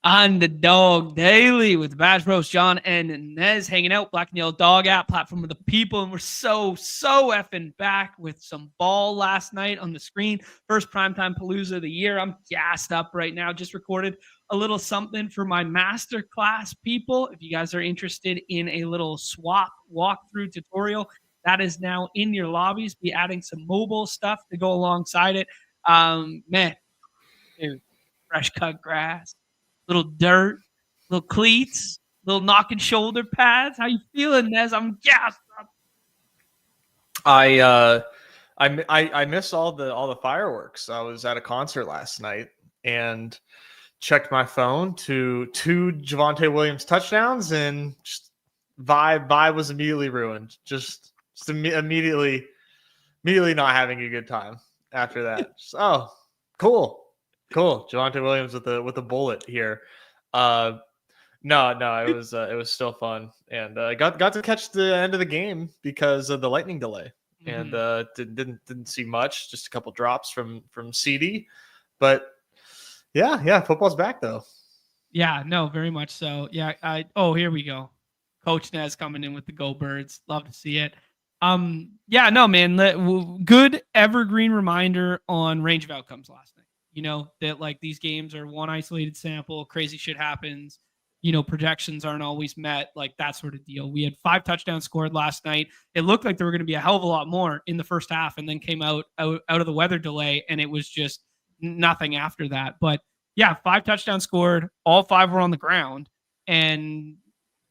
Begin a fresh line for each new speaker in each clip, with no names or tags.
On the Dog Daily with Bash Bros, Jon and Nez hanging out, Black and Yellow Dog app, platform of the people. And we're so effing back with some ball last night on the screen. First primetime Palooza of the year. I'm gassed up right now. Just recorded a little something for my masterclass people. If you guys are interested in a little swap walkthrough tutorial, that is now in your lobbies. Be adding some mobile stuff to go alongside it. Man, dude, fresh cut grass, little dirt, little cleats, little knocking shoulder pads. How you feeling, Nez? I'm gassed up.
I miss all the fireworks. I was at a concert last night and checked my phone to 2 Javonte Williams touchdowns, and just vibe was immediately ruined. Just immediately not having a good time after that. So cool. Javonte Williams with a bullet here. No, it was still fun, and got to catch the end of the game because of the lightning delay, and didn't see much, just a couple drops from CD, but yeah, football's back though.
Yeah, no, very much so. Yeah, here we go. Coach Nez coming in with the Go Birds. Love to see it. Yeah, no, man. Good evergreen reminder on range of outcomes last night. You know, that like these games are one isolated sample, crazy shit happens. You know, projections aren't always met, like that sort of deal. We had 5 touchdowns scored last night. It looked like there were going to be a hell of a lot more in the first half, and then came out of the weather delay, and it was just nothing after that. But yeah, 5 touchdowns scored. All 5 were on the ground. And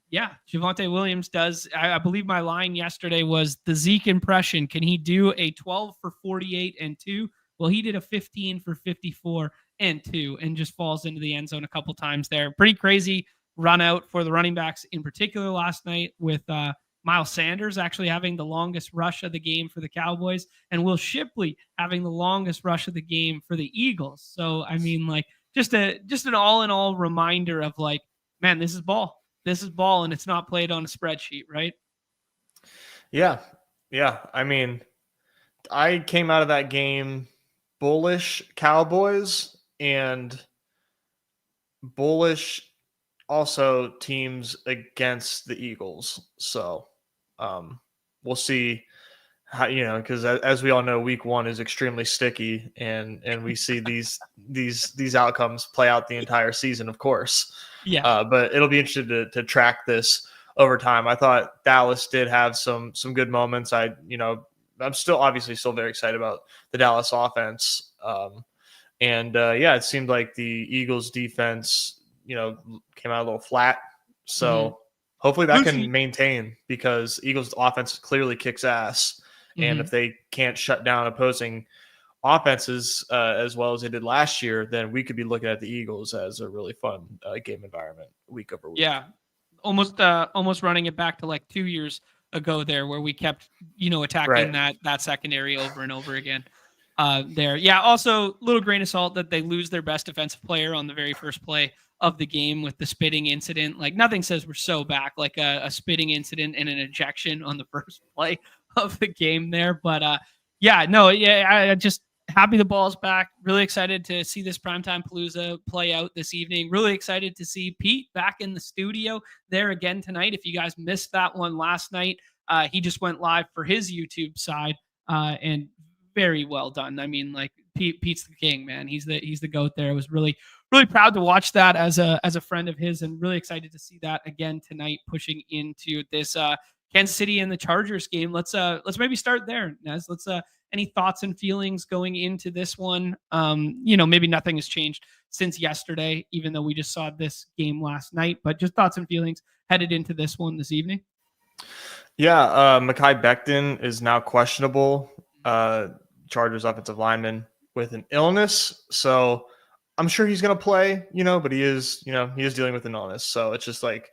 yeah, Javonte Williams does. I believe my line yesterday was the Zeke impression. Can he do a 12 for 48 and 2? Well, he did a 15 for 54 and 2, and just falls into the end zone a couple times there. Pretty crazy run out for the running backs in particular last night, with Miles Sanders actually having the longest rush of the game for the Cowboys, and Will Shipley having the longest rush of the game for the Eagles. So, I mean, like, just an all-in-all reminder of like, man, this is ball. This is ball, and it's not played on a spreadsheet, right?
Yeah. I mean, I came out of that game bullish Cowboys and bullish also teams against the Eagles. So we'll see how, because as we all know, week 1 is extremely sticky, and we see these outcomes play out the entire season, of course.
Yeah.
But it'll be interesting to track this over time. I thought Dallas did have some good moments. I'm still very excited about the Dallas offense. It seemed like the Eagles defense, came out a little flat. So hopefully that can maintain, because Eagles offense clearly kicks ass. And if they can't shut down opposing offenses as well as they did last year, then we could be looking at the Eagles as a really fun game environment week over week.
Yeah. Almost running it back to like 2 years ago there, where we kept, attacking that secondary over and over again. There. Yeah. Also, little grain of salt that they lose their best defensive player on the very first play of the game with the spitting incident. Like, nothing says we're so back like a spitting incident and an ejection on the first play of the game there. But I just happy the ball's back. Really excited to see this primetime Palooza play out this evening. Really excited to see Pete back in the studio there again tonight. If you guys missed that one last night, he just went live for his YouTube side, and very well done. I mean, like, Pete's the king, man. He's the GOAT there. I was really proud to watch that as a friend of his, and really excited to see that again tonight, pushing into this Kansas City and the Chargers game. Let's maybe start there, Nez. Any thoughts and feelings going into this one? Maybe nothing has changed since yesterday, even though we just saw this game last night, but just thoughts and feelings headed into this one this evening.
Yeah. Mekhi Becton is now questionable. Chargers offensive lineman with an illness. So I'm sure he's going to play, but he is dealing with an illness. So it's just like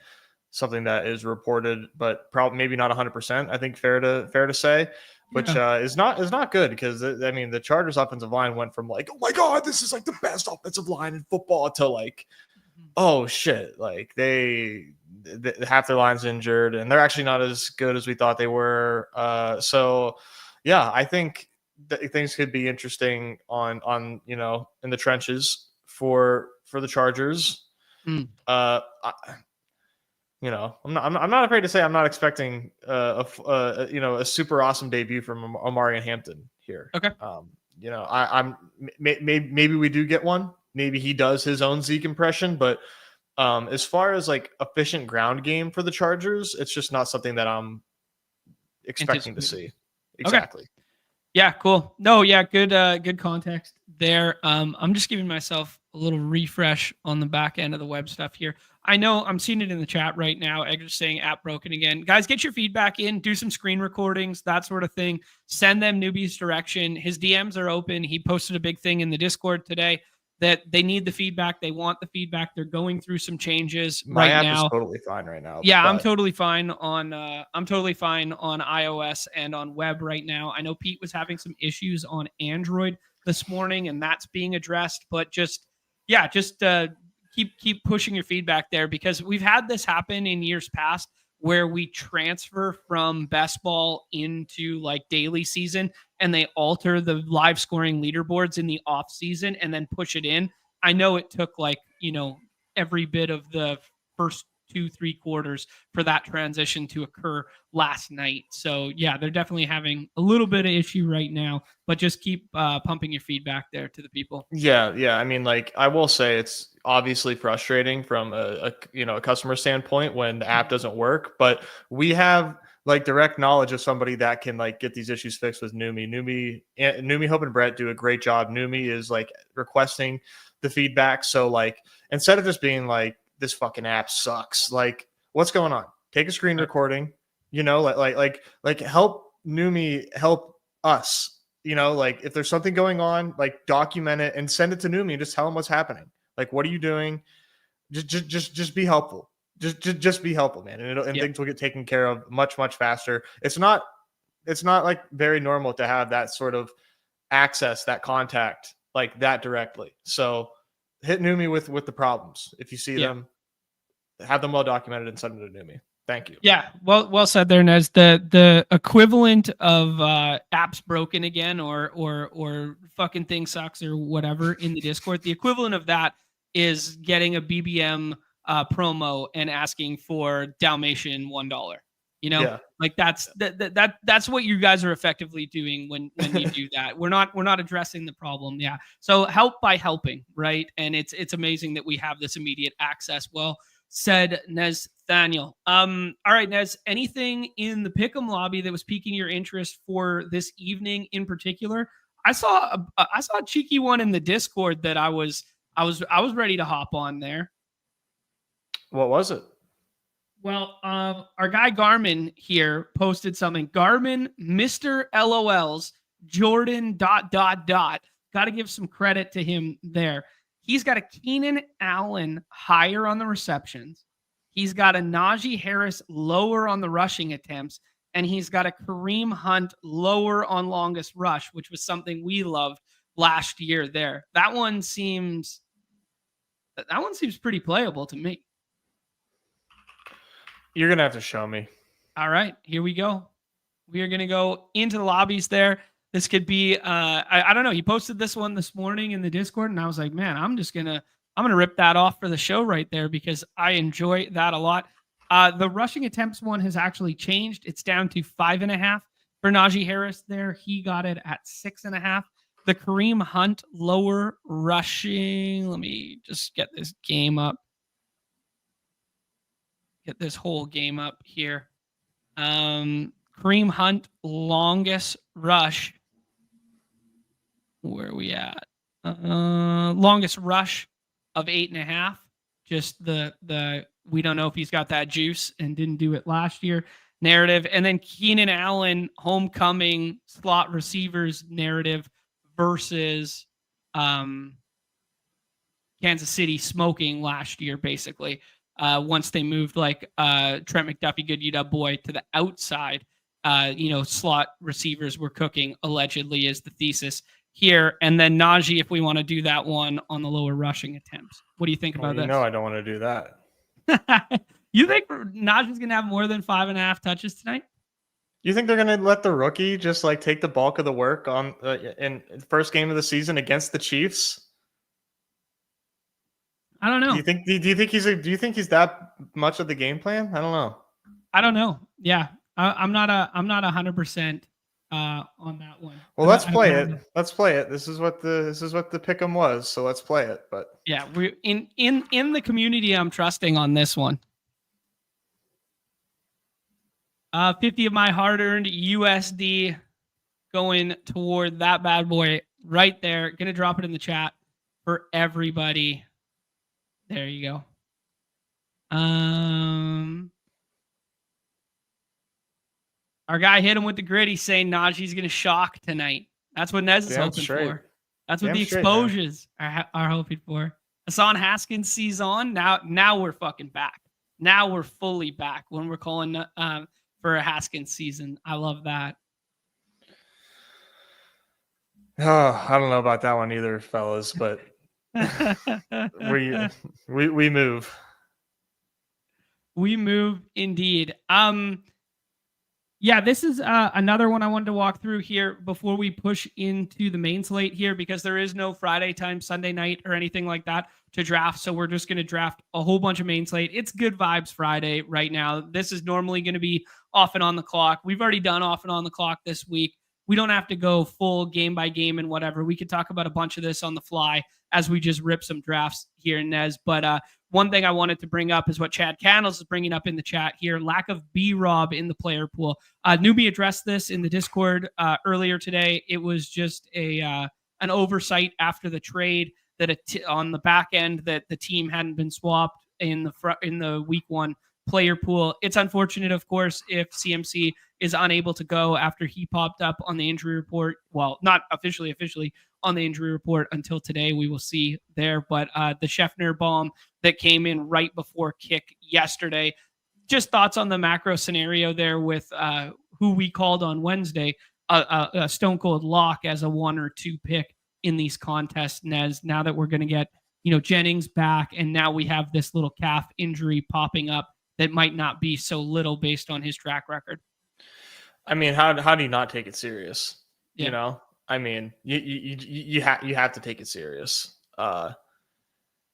something that is reported, but probably maybe not 100%. I think fair to say, which is not good, because the Chargers offensive line went from like, oh my God, this is like the best offensive line in football, to like, oh shit, like they half their line's injured, and they're actually not as good as we thought they were. So yeah, I think things could be interesting on in the trenches for the Chargers.
Mm.
I'm not afraid to say I'm not expecting a super awesome debut from Omarion Hampton here.
Okay.
Maybe we do get one. Maybe he does his own Zeke impression, but as far as like efficient ground game for the Chargers, it's just not something that I'm expecting to see. Exactly.
Okay. Yeah, cool. No, yeah, good context there. I'm just giving myself a little refresh on the back end of the web stuff here. I know I'm seeing it in the chat right now. Edgar's saying app broken again. Guys, get your feedback in, do some screen recordings, that sort of thing. Send them newbies direction. His DMs are open. He posted a big thing in the Discord today that they need the feedback. They want the feedback. They're going through some changes
My
right
app
now.
is totally fine right now.
Yeah, I'm totally fine on iOS and on web right now. I know Pete was having some issues on Android this morning, and that's being addressed. But just keep pushing your feedback there, because we've had this happen in years past where we transfer from best ball into like daily season, and they alter the live scoring leaderboards in the off season and then push it in. I know it took like, every bit of the first 2-3 quarters for that transition to occur last night. So yeah, they're definitely having a little bit of issue right now, but just keep pumping your feedback there to the people.
Yeah. I mean, like, I will say it's obviously frustrating from a customer standpoint when the app doesn't work, but we have like direct knowledge of somebody that can like get these issues fixed with Numi, Hope, and Brett do a great job. Numi is like requesting the feedback. So like, instead of just being like, this fucking app sucks, like, what's going on? Take a screen recording, like help Numi help us, like if there's something going on, like document it and send it to Numi and just tell him what's happening. Like, what are you doing? Just be helpful. Just be helpful, man. And things will get taken care of much, much faster. It's not like very normal to have that sort of access, that contact like that directly. So hit Numi with the problems. If you see them, have them well documented and send them to Numi. Thank you.
Yeah, well said there, Nez. The equivalent of apps broken again or fucking thing sucks or whatever in the Discord. The equivalent of that is getting a BBM promo and asking for Dalmatian $1. Like that's what you guys are effectively doing when you do that. We're not addressing the problem. Yeah. So help by helping, right? And it's amazing that we have this immediate access. Well said, Nez Thaniel. All right, Nez, anything in the Pick'em lobby that was piquing your interest for this evening in particular? I saw a cheeky one in the Discord that I was ready to hop on there.
What was it?
Well, our guy Garmin here posted something. Garmin, Mr. LOLs, Jordan ... Got to give some credit to him there. He's got a Keenan Allen higher on the receptions. He's got a Najee Harris lower on the rushing attempts. And he's got a Kareem Hunt lower on longest rush, which was something we loved last year there. That one seems pretty playable to me.
You're going to have to show me.
All right, here we go. We are going to go into the lobbies there. This could be, I don't know. He posted this one this morning in the Discord, and I was like, man, I'm going to rip that off for the show right there because I enjoy that a lot. The rushing attempts one has actually changed. It's down to 5.5 for Najee Harris there. He got it at 6.5. The Kareem Hunt lower rushing. Let me just get this game up. Get this whole game up here. Kareem Hunt longest rush. Where are we at? Longest rush of 8.5. Just the we don't know if he's got that juice and didn't do it last year narrative. And then Keenan Allen homecoming slot receivers narrative versus Kansas City smoking last year, basically. Once they moved like Trent McDuffie, good UW boy, to the outside, slot receivers were cooking, allegedly, is the thesis here. And then Najee, if we want to do that one on the lower rushing attempts. What do you think about this?
No, I don't want to do that.
You think Najee's going to have more than 5.5 touches tonight?
You think they're going to let the rookie just like take the bulk of the work on in first game of the season against the Chiefs?
I don't know.
Do you think he's that much of the game plan? I don't know.
I don't know. Yeah, I'm not 100% on that one.
Well, let's play it. Let's play it. This is what the pick'em was. So let's play it. But
yeah, we're in the community. I'm trusting on this one. 50 of my hard-earned USD going toward that bad boy right there. Gonna drop it in the chat for everybody. There you go. Our guy hit him with the gritty, saying Najee's gonna shock tonight. That's what Nez is hoping for. That's what the exposures are hoping for. Hassan Haskins sees on. Now we're fucking back. Now we're fully back when we're calling for a Haskins season. I love that.
Oh, I don't know about that one either, fellas, but we move.
We move indeed. Yeah, this is another one I wanted to walk through here before we push into the main slate here, because there is no Friday time, Sunday night, or anything like that to draft. So we're just going to draft a whole bunch of main slate. It's good vibes Friday right now. This is normally going to be off and on the clock. We've already done off and on the clock this week. We don't have to go full game by game and whatever. We could talk about a bunch of this on the fly as we just rip some drafts here, Nez. But one thing I wanted to bring up is what Chad Candles is bringing up in the chat here. Lack of B-Rob in the player pool. Newbie addressed this in the Discord earlier today. It was just an oversight after the trade that on the back end that the team hadn't been swapped in the week one player pool. It's unfortunate, of course, if CMC is unable to go after he popped up on the injury report. Well, not officially on the injury report until today. We will see there. But the Scheffner bomb that came in right before kick yesterday. Just thoughts on the macro scenario there with who we called on Wednesday, a stone cold lock as a 1 or 2 pick in these contests, Nez. Now that we're going to get Jennings back, and now we have this little calf injury popping up that might not be so little based on his track record.
I mean, how do you not take it serious? Yeah. You know, I mean, you have to take it serious.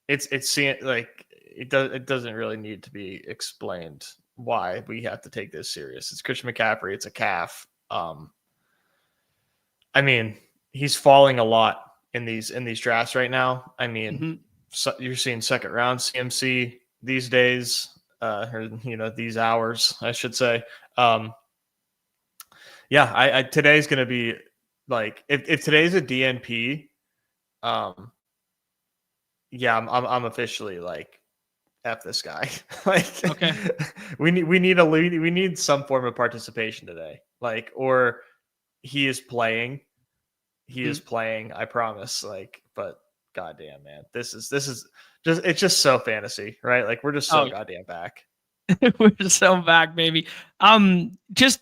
It's like it doesn't really need to be explained why we have to take this serious. It's Christian McCaffrey. It's a calf. I mean, he's falling a lot in these drafts right now. I mean, so you're seeing second round CMC these days, or these hours, I should say. Yeah, today's gonna be like if today's a DNP, yeah, I'm officially like F this guy. Like, okay, we need some form of participation today. Like, or he is playing. He is playing, I promise. Like, but goddamn, man, this is just, it's just so fantasy, right? Like, we're just so goddamn back.
We're so back, baby. Just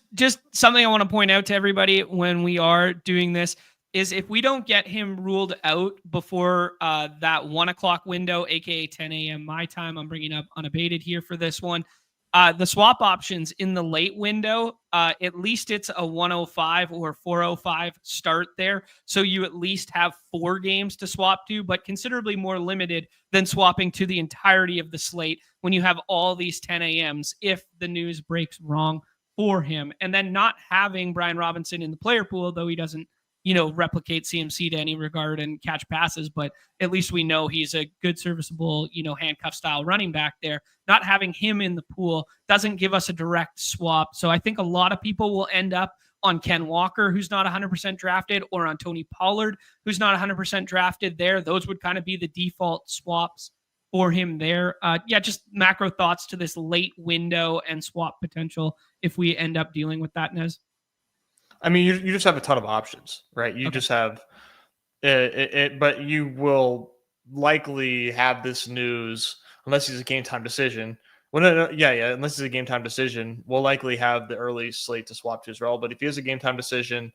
something I want to point out to everybody when we are doing this is if we don't get him ruled out before that 1 o'clock window, aka 10 a.m. my time, I'm bringing up unabated here for this one. The swap options in the late window, at least it's a 105 or 405 start there. So you at least have 4 games to swap to, but considerably more limited than swapping to the entirety of the slate when you have all these 10 a.m.s if the news breaks wrong for him. And then not having Brian Robinson in the player pool, though he doesn't replicate CMC to any regard and catch passes, but at least we know he's a good, serviceable, handcuff style running back there. Not having him in the pool doesn't give us a direct swap. So I think a lot of people will end up on Ken Walker, who's not 100% drafted, or on Tony Pollard, who's not 100% drafted there. Those would kind of be the default swaps for him there. Just macro thoughts to this late window and swap potential if we end up dealing with that, Nez.
I mean, you just have a ton of options, right? You just have it, but you will likely have this news unless it's a game time decision. Well, unless it's a game time decision, we'll likely have the early slate to swap to as well. But if he has a game time decision,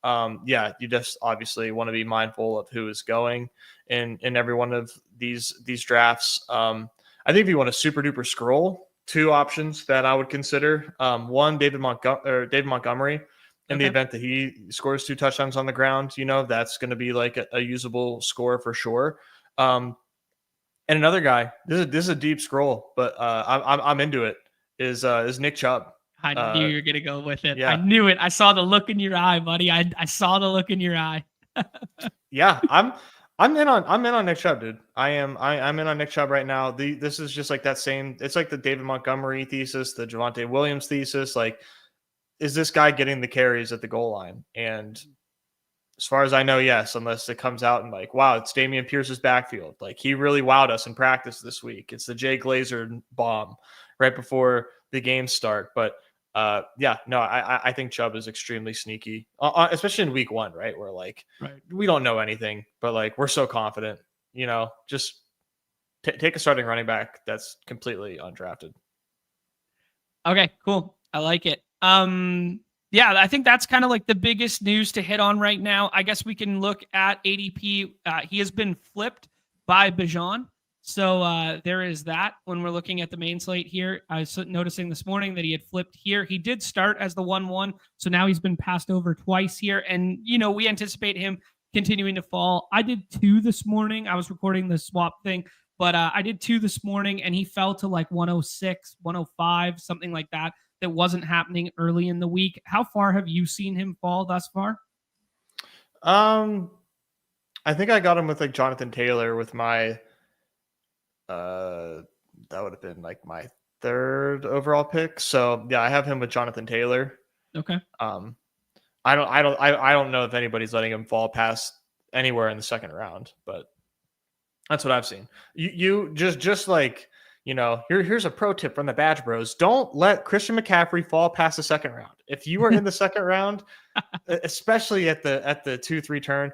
you just obviously want to be mindful of who is going in every one of these drafts. I think if you want to super duper scroll, 2 options that I would consider. One, David Montgomery. In the event that he scores 2 touchdowns on the ground, that's going to be like a usable score for sure. And another guy, this is a deep scroll, but I'm into it. Is Nick Chubb?
I knew you were gonna go with it. I
Yeah,
knew it. I saw the look in your eye, buddy. I saw the look in your eye.
yeah. I'm in on Nick Chubb, dude. I'm in on Nick Chubb right now. This is just like that same. It's like the David Montgomery thesis, the Javonte Williams thesis. Like, is this guy getting the carries at the goal line? And as far as I know, yes, unless it comes out and like, wow, it's Damian Pierce's backfield. Like, he really wowed us in practice this week. It's the Jay Glazer bomb right before the games start. But yeah, no, I think Chubb is extremely sneaky, especially in week 1, right? Where like
Right.
we don't know anything, but like we're so confident, just take a starting running back that's completely undrafted.
Okay, cool. I like it. Yeah, I think that's kind of like the biggest news to hit on right now. I guess we can look at ADP. He has been flipped by Bijan. So there is that when we're looking at the main slate here. I was noticing this morning that he had flipped here. He did start as the 1-1. So now he's been passed over twice here. And, we anticipate him continuing to fall. I did 2 this morning. I was recording the swap thing, but I did 2 this morning and he fell to like 106, 105, something like that. That wasn't happening early in the week. How far have you seen him fall thus far?
I think I got him with like Jonathan Taylor with my that would have been like my 3rd overall pick. So yeah, I have him with Jonathan Taylor.
Okay.
I don't know if anybody's letting him fall past anywhere in the 2nd round, but that's what I've seen. You just like, here's a pro tip from the Badge Bros. Don't let Christian McCaffrey fall past the 2nd round. If you are in the 2nd round, especially at the 2-3 turn,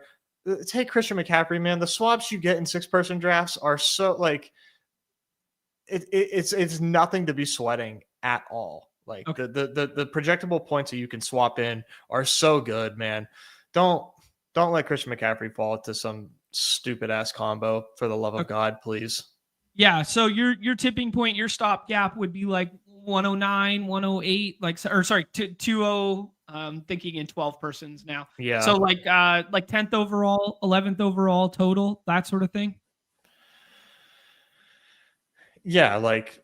take Christian McCaffrey, man. The swaps you get in 6-person drafts are so like it's nothing to be sweating at all. Like
Okay.
the projectable points that you can swap in are so good, man. Don't let Christian McCaffrey fall to some stupid ass combo, for the love of God, please.
Yeah. So your tipping point, your stopgap would be like 109, 108, like, or sorry, 20. Thinking in 12 persons now.
Yeah.
So like 10th overall, 11th overall total, that sort of thing.
Yeah, like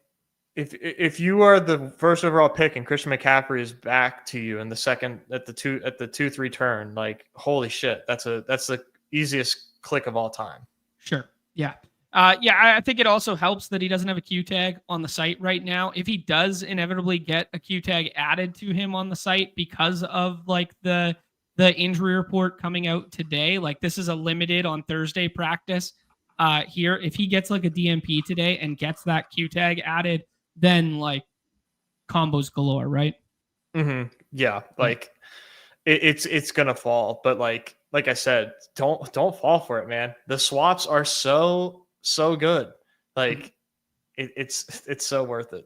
if you are the 1st overall pick and Christian McCaffrey is back to you in the 2nd at the 2-3 turn, like holy shit, that's the easiest click of all time.
Sure. Yeah. I think it also helps that he doesn't have a Q tag on the site right now. If he does inevitably get a Q tag added to him on the site because of like the injury report coming out today, like this is a limited on Thursday practice here. If he gets like a DMP today and gets that Q tag added, then like combos galore, right?
Mm-hmm. Yeah, like it's gonna fall, but like I said, don't fall for it, man. The swaps are so good. Like it's so worth it.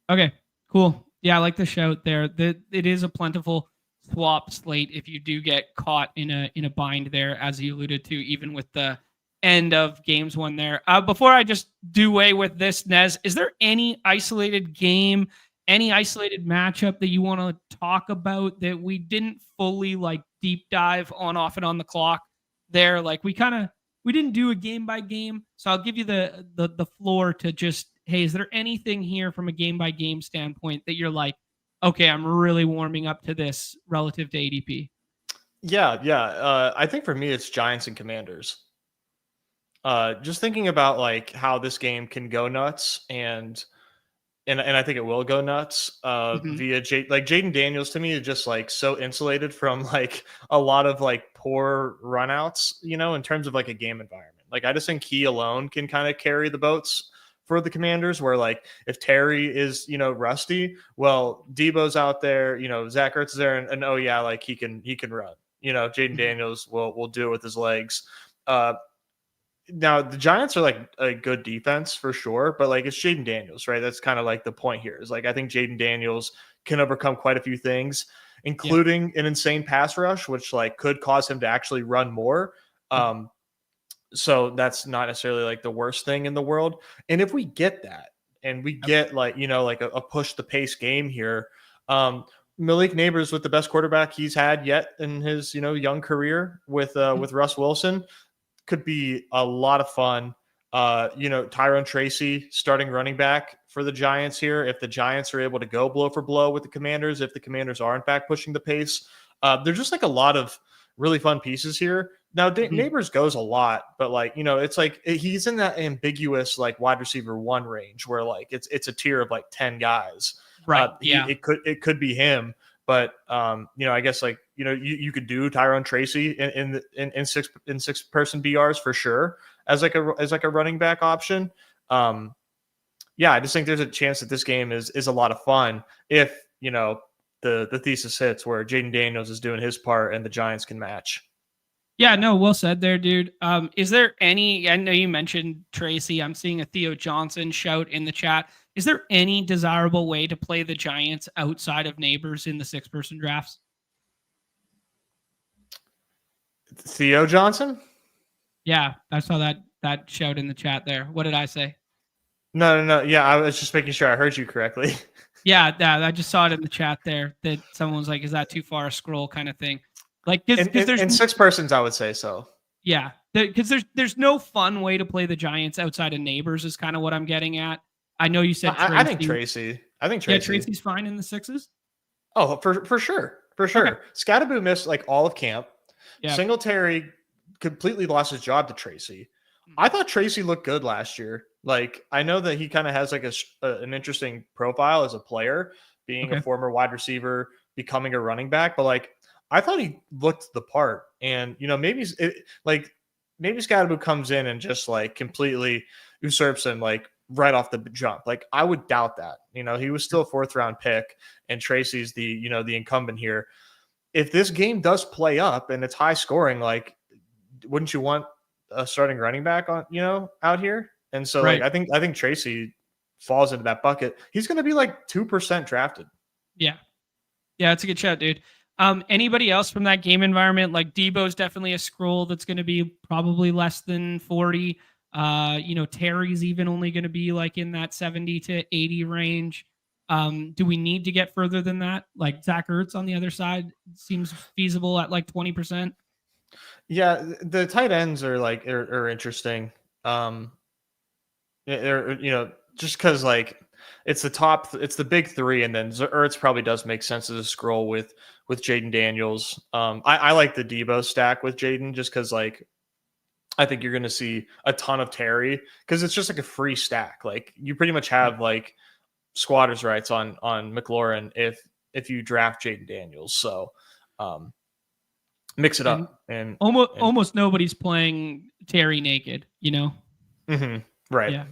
Okay, cool. Yeah, I like the shout there. It is a plentiful swap slate if you do get caught in a bind there, as you alluded to, even with the end of games one there. Before I just do away with this, Nez, is there any isolated game, any isolated matchup that you want to talk about that we didn't fully like deep dive on off and on the clock there? Like we didn't do a game by game. So I'll give you the floor to just, hey, is there anything here from a game by game standpoint that you're like, okay, I'm really warming up to this relative to ADP?
Yeah. I think for me, it's Giants and Commanders. Just thinking about like how this game can go nuts and I think it will go nuts via Jaden Daniels. To me is just like so insulated from like a lot of like poor runouts, in terms of like a game environment. Like I just think he alone can kind of carry the boats for the Commanders, where like if Terry is, rusty, well, Debo's out there, Zach Ertz is there, and oh yeah, like he can run. Jaden Daniels will do it with his legs. Now the Giants are like a good defense for sure, but like it's Jaden Daniels, right? That's kind of like the point here is like I think Jaden Daniels can overcome quite a few things, including an insane pass rush, which like could cause him to actually run more. So that's not necessarily like the worst thing in the world. And if we get that and we get like, like a push the pace game here, Malik Neighbors with the best quarterback he's had yet in his, young career with Russ Wilson could be a lot of fun. Tyrone Tracy starting running back for the Giants here. If the Giants are able to go blow for blow with the Commanders, if the Commanders are in fact pushing the pace, there's just like a lot of really fun pieces here. Now, Neighbors goes a lot, but it's like he's in that ambiguous like wide receiver one range where like it's a tier of like 10 guys.
Right.
It could be him, but I guess you could do Tyrone Tracy in six person BRs for sure as like a running back option. I just think there's a chance that this game is a lot of fun if the thesis hits where Jaden Daniels is doing his part and the Giants can match.
Yeah, no, well said there, dude. Is there any, I know you mentioned Tracy. I'm seeing a Theo Johnson shout in the chat. Is there any desirable way to play the Giants outside of Neighbors in the 6-person drafts?
Theo Johnson?
Yeah, I saw that shout in the chat there. What did I say?
No. Yeah, I was just making sure I heard you correctly.
Yeah, I just saw it in the chat there that someone was like, is that too far a scroll kind of thing? Like, because there's
in 6 persons, I would say so.
Yeah, because there's no fun way to play the Giants outside of Neighbors is kind of what I'm getting at. I know you said
I think Tracy. Yeah,
Tracy's fine in the 6s.
Oh, for sure. Okay. Scatterboo missed like all of camp. Yeah. Singletary completely lost his job to Tracy. I thought Tracy looked good last year. Like, I know that he kind of has like an interesting profile as a player, being a former wide receiver, becoming a running back, but like I thought he looked the part. And maybe Scatterboo comes in and just like completely usurps him like right off the jump. Like, I would doubt that. He was still a 4th round pick, and Tracy's the incumbent here. If this game does play up and it's high scoring, like, wouldn't you want a starting running back on out here? And so right. Like I think Tracy falls into that bucket. He's going to be like 2% drafted.
Yeah, it's a good shout, dude. Anybody else from that game environment? Like, Debo's definitely a scroll that's going to be probably less than 40. Terry's even only going to be like in that 70 to 80 range. Do we need to get further than that? Like, Zach Ertz on the other side seems feasible at like 20%.
Yeah, the tight ends are interesting. Just because like it's the big 3, and then Ertz probably does make sense as a scroll with Jaden Daniels. I like the Debo stack with Jaden just because like I think you're going to see a ton of Terry because it's just like a free stack. Like, you pretty much have like squatters rights on McLaurin if you draft Jaden Daniels. So mix it up, and
almost nobody's playing Terry naked,
Mm-hmm. Right.
Yeah.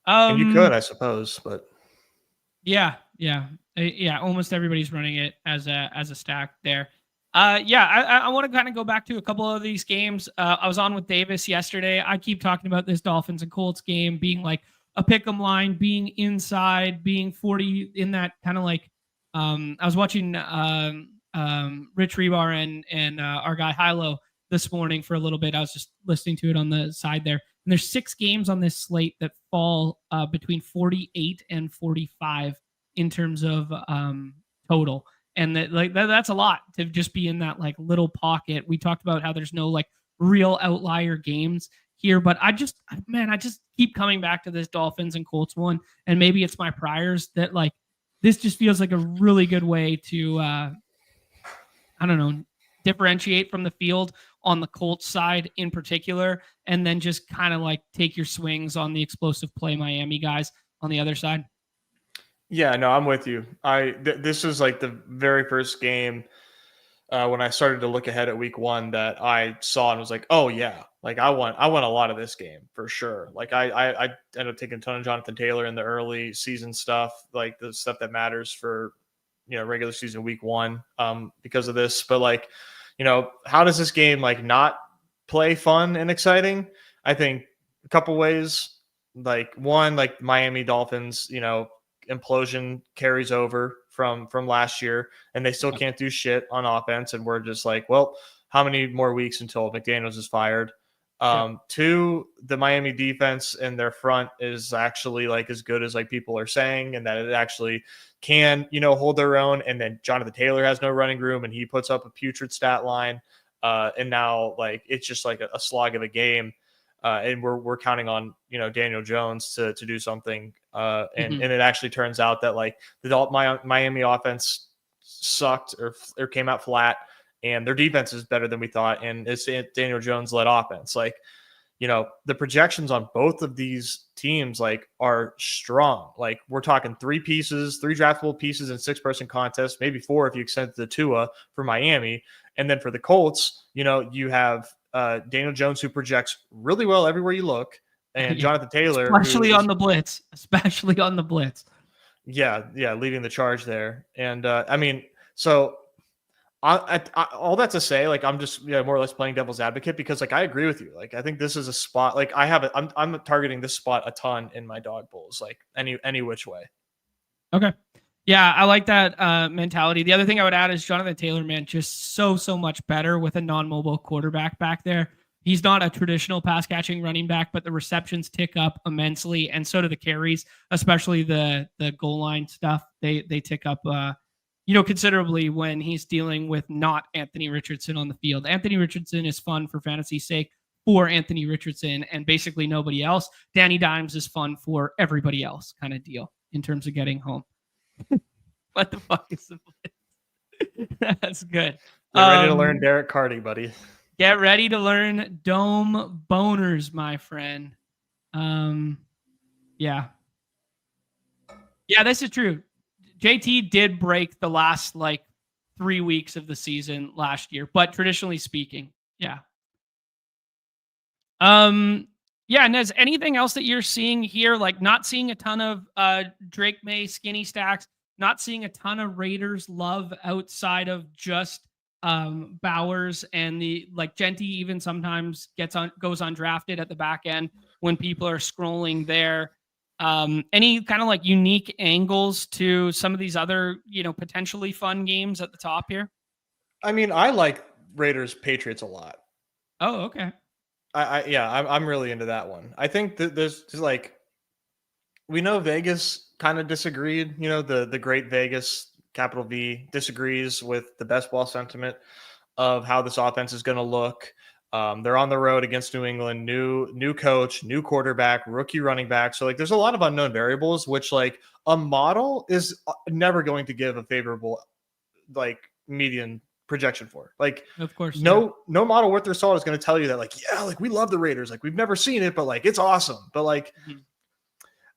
And you could, I suppose, but
yeah. Almost everybody's running it as a stack there. I want to kind of go back to a couple of these games. I was on with Davis yesterday. I keep talking about this Dolphins and Colts game being like a pick'em line, being inside, being 40 in that kind of like. I was watching Rich Rebar and our guy Hilo this morning for a little bit. I was just listening to it on the side there. And there's 6 games on this slate that fall between 48 and 45 in terms of total. And that's a lot to just be in that like little pocket. We talked about how there's no like real outlier games here, but I just keep coming back to this Dolphins and Colts one. And maybe it's my priors that like, this just feels like a really good way to, differentiate from the field on the Colts side in particular, and then just kind of like take your swings on the explosive play Miami guys on the other side.
Yeah, no, I'm with you. This was like the very first game when I started to look ahead at week 1 that I saw and was like, oh yeah, like I want a lot of this game for sure. Like I ended up taking a ton of Jonathan Taylor in the early season stuff, like the stuff that matters for regular season week 1 because of this. But like, how does this game like not play fun and exciting? I think a couple ways. Like, one, like Miami Dolphins, implosion carries over from last year, and they still can't do shit on offense. And we're just like, well, how many more weeks until McDaniels is fired? 2, the Miami defense in their front is actually like as good as like people are saying, and that it actually can, hold their own. And then Jonathan Taylor has no running room, and he puts up a putrid stat line. And now like it's just like a slog of a game. and we're counting on Daniel Jones to do something. And
Mhm.
it actually turns out that like the Miami offense sucked or came out flat, and their defense is better than we thought, and it's Daniel Jones led offense. Like, the projections on both of these teams like are strong. Like, we're talking three draftable pieces in 6-person contests, maybe 4 if you extend the Tua for Miami. And then for the Colts, you have Daniel Jones, who projects really well everywhere you look, and
Yeah.
Jonathan Taylor, who
Especially
is,
on the blitz. Especially on the blitz.
yeah, leading the charge there. And I mean, so all that to say, like, I'm just more or less playing devil's advocate, because like I agree with you. Like, I think this is a spot. Like, I'm targeting this spot a ton in my dog bowls, like any which way.
Okay. Yeah, I like that mentality. The other thing I would add is Jonathan Taylor, man, just so much better with a non-mobile quarterback back there. He's not a traditional pass catching running back, but the receptions tick up immensely, and so do the carries, especially the goal line stuff. They tick up, considerably when he's dealing with not Anthony Richardson on the field. Anthony Richardson is fun for fantasy's sake for Anthony Richardson and basically nobody else. Danny Dimes is fun for everybody else, kind of deal in terms of getting home. What the fuck is the blitz? That's good.
Get ready to learn Derek Carty, buddy.
Get ready to learn dome boners, my friend. Yeah. Yeah, this is true. JT did break the last like 3 weeks of the season last year, but traditionally speaking, yeah. Yeah, Nez, anything else that you're seeing here? Like, not seeing a ton of Drake May skinny stacks, not seeing a ton of Raiders love outside of just Bowers, and the like Genty even sometimes goes undrafted at the back end when people are scrolling there. Any kind of like unique angles to some of these other, potentially fun games at the top here?
I mean, I like Raiders Patriots a lot.
Oh, okay.
I'm really into that one. I think that there's just like, we know Vegas kind of disagreed. The great Vegas, capital V, disagrees with the best ball sentiment of how this offense is going to look. They're on the road against New England, new coach, new quarterback, rookie running back. So like, there's a lot of unknown variables, which like a model is never going to give a favorable like median projection for. Like,
Of course.
no model worth their salt is going to tell you that like, yeah, like we love the Raiders, like we've never seen it, but like it's awesome. But like,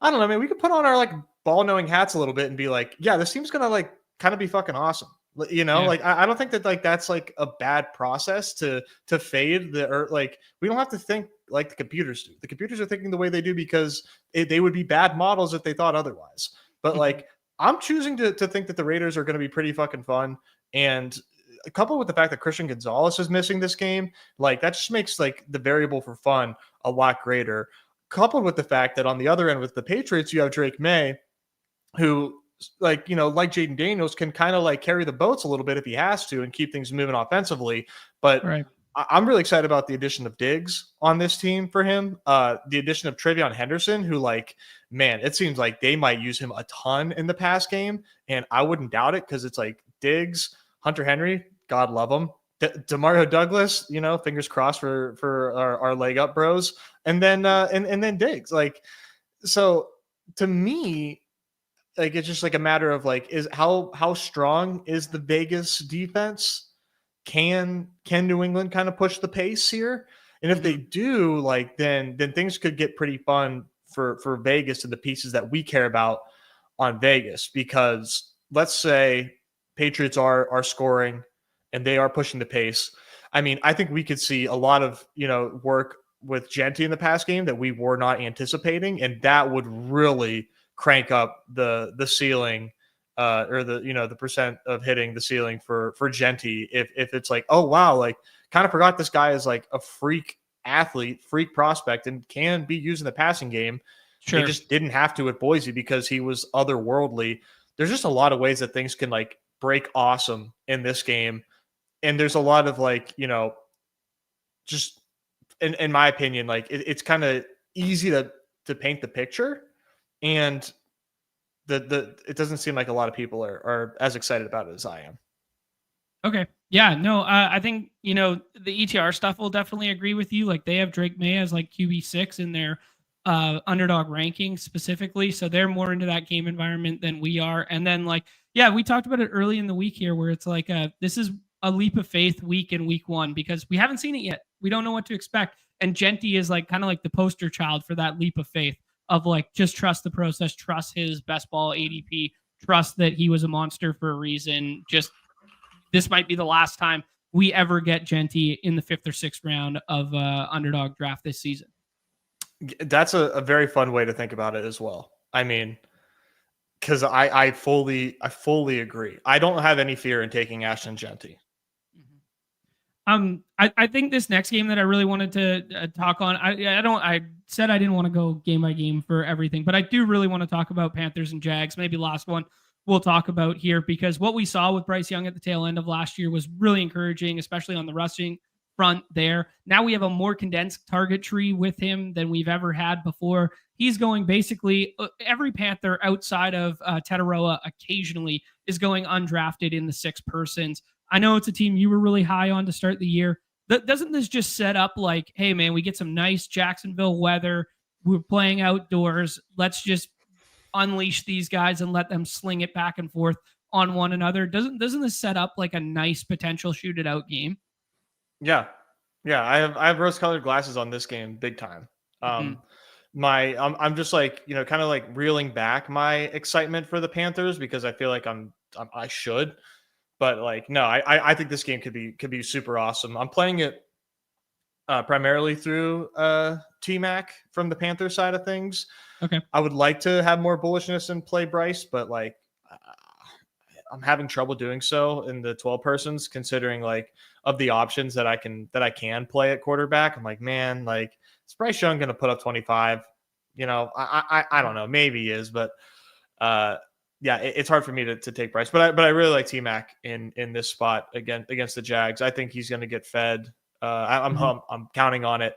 I don't know, man, we could put on our like ball knowing hats a little bit and be like, yeah, this team's gonna like kind of be fucking awesome. Like I don't think that like that's like a bad process to fade or like, we don't have to think like the computers do. The computers are thinking the way they do because they would be bad models if they thought otherwise. But like, I'm choosing to think that the Raiders are going to be pretty fucking fun. And coupled with the fact that Christian Gonzalez is missing this game, like that just makes like the variable for fun a lot greater. Coupled with the fact that on the other end with the Patriots, you have Drake May, who like Jaden Daniels can kind of like carry the boats a little bit if he has to and keep things moving offensively. But
Right.
I'm really excited about the addition of Diggs on this team for him. The addition of Travion Henderson, who like, man, it seems like they might use him a ton in the pass game. And I wouldn't doubt it, because it's like Diggs, Hunter Henry, God love him. Demario Douglas, fingers crossed for our leg up bros. And then and then Diggs. Like, so to me, like, it's just like a matter of like, is how strong is the Vegas defense? Can New England kind of push the pace here? And if they do, like, then things could get pretty fun for Vegas and the pieces that we care about on Vegas. Because let's say Patriots are scoring and they are pushing the pace. I mean, I think we could see a lot of work with Genty in the pass game that we were not anticipating, and that would really crank up the ceiling, or the percent of hitting the ceiling for Genty, if it's like, oh wow, like kind of forgot this guy is like a freak athlete, freak prospect, and can be used in the passing game.
Sure.
They just didn't have to at Boise because he was otherworldly. There's just a lot of ways that things can like break awesome in this game. And there's a lot of like, just in my opinion, like it's kind of easy to paint the picture, and it doesn't seem like a lot of people are as excited about it as I am.
Okay. Yeah, no, I think, the ETR stuff will definitely agree with you. Like they have Drake May as like QB6 in their underdog ranking specifically. So they're more into that game environment than we are. And then like, yeah, we talked about it early in the week here where it's like this is a leap of faith week in week one because we haven't seen it yet. We don't know what to expect. And Genty is like kind of like the poster child for that leap of faith of like just trust the process, trust his best ball ADP, trust that he was a monster for a reason. Just this might be the last time we ever get Genty in the 5th or 6th round of underdog draft this season.
That's a very fun way to think about it as well. I mean, because I fully agree. I don't have any fear in taking Ashton Genty.
I think this next game that I really wanted to talk on, I said I didn't want to go game by game for everything, but I do really want to talk about Panthers and Jags. Maybe last one we'll talk about here because what we saw with Bryce Young at the tail end of last year was really encouraging, especially on the rushing front there. Now we have a more condensed target tree with him than we've ever had before. He's going basically every Panther outside of Tetaroa occasionally is going undrafted in the 6 persons. I know it's a team you were really high on to start the year. Doesn't this just set up like, hey, man, we get some nice Jacksonville weather. We're playing outdoors. Let's just unleash these guys and let them sling it back and forth on one another. Doesn't this set up like a nice potential shoot it out game?
Yeah. I have rose-colored glasses on this game big time. I'm just like, kind of like reeling back my excitement for the Panthers because I feel like I should. But like, no, I think this game could be super awesome. I'm playing it primarily through T-Mac from the Panther side of things.
Okay.
I would like to have more bullishness and play Bryce, but like I'm having trouble doing so in the 12 persons, considering like of the options that I can play at quarterback. I'm like, man, like is Bryce Young going to put up 25? I don't know. Maybe he is, but yeah, it's hard for me to take Bryce, but I really like T-Mac in this spot against the Jags. I think he's going to get fed. I'm counting on it.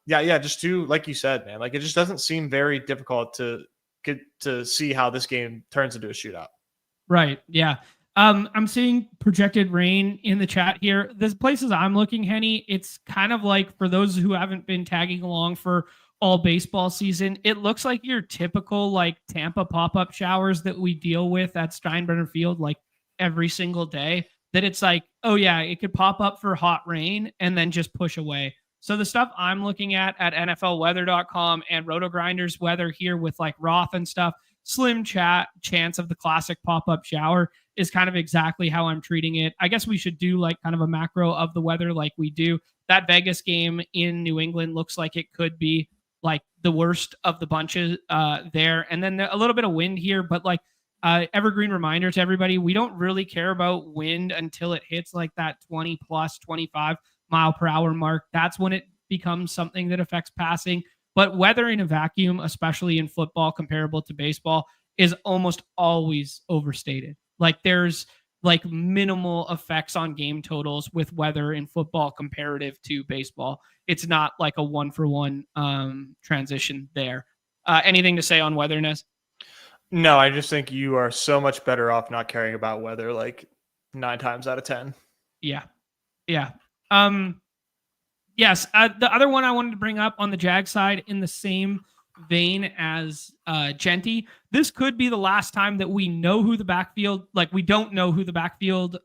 Just to, like you said, man, like it just doesn't seem very difficult to see how this game turns into a shootout.
Right. Yeah. I'm seeing projected rain in the chat here. The places I'm looking, Henny, it's kind of like for those who haven't been tagging along for all baseball season, it looks like your typical like Tampa pop-up showers that we deal with at Steinbrenner Field like every single day. That it's like, oh yeah, it could pop up for hot rain and then just push away. So the stuff I'm looking at NFLweather.com and RotoGrinders weather here with like Roth and stuff, slim chance of the classic pop-up shower is kind of exactly how I'm treating it. I guess we should do like kind of a macro of the weather like we do. That Vegas game in New England looks like it could be like the worst of the bunches there. And then a little bit of wind here, but like evergreen reminder to everybody, we don't really care about wind until it hits like that 20 plus 25 mile per hour mark. That's when it becomes something that affects passing. But weather in a vacuum, especially in football, comparable to baseball, is almost always overstated. Like there's like minimal effects on game totals with weather in football comparative to baseball. It's not like a 1-for-1 transition there. Anything to say on weather, Nez?
No, I just think you are so much better off not caring about weather like 9 times out of 10.
Yeah. Yes. The other one I wanted to bring up on the Jag side in the same vein as Genty, this could be the last time that we know who the backfield, like we don't know who the backfield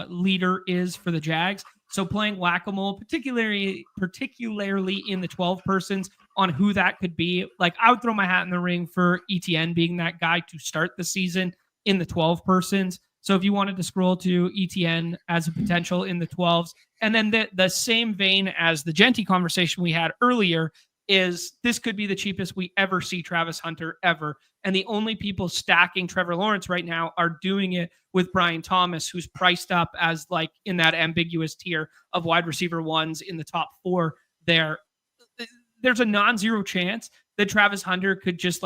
leader is for the Jags. So playing whack-a-mole, particularly in the 12 persons on who that could be. Like I would throw my hat in the ring for ETN being that guy to start the season in the 12 persons. So if you wanted to scroll to ETN as a potential in the 12s, and then the same vein as the Genty conversation we had earlier is this could be the cheapest we ever see Travis Hunter ever. And the only people stacking Trevor Lawrence right now are doing it with Brian Thomas, who's priced up as like in that ambiguous tier of wide receiver ones in the top 4 there. There's a non-zero chance that Travis Hunter could just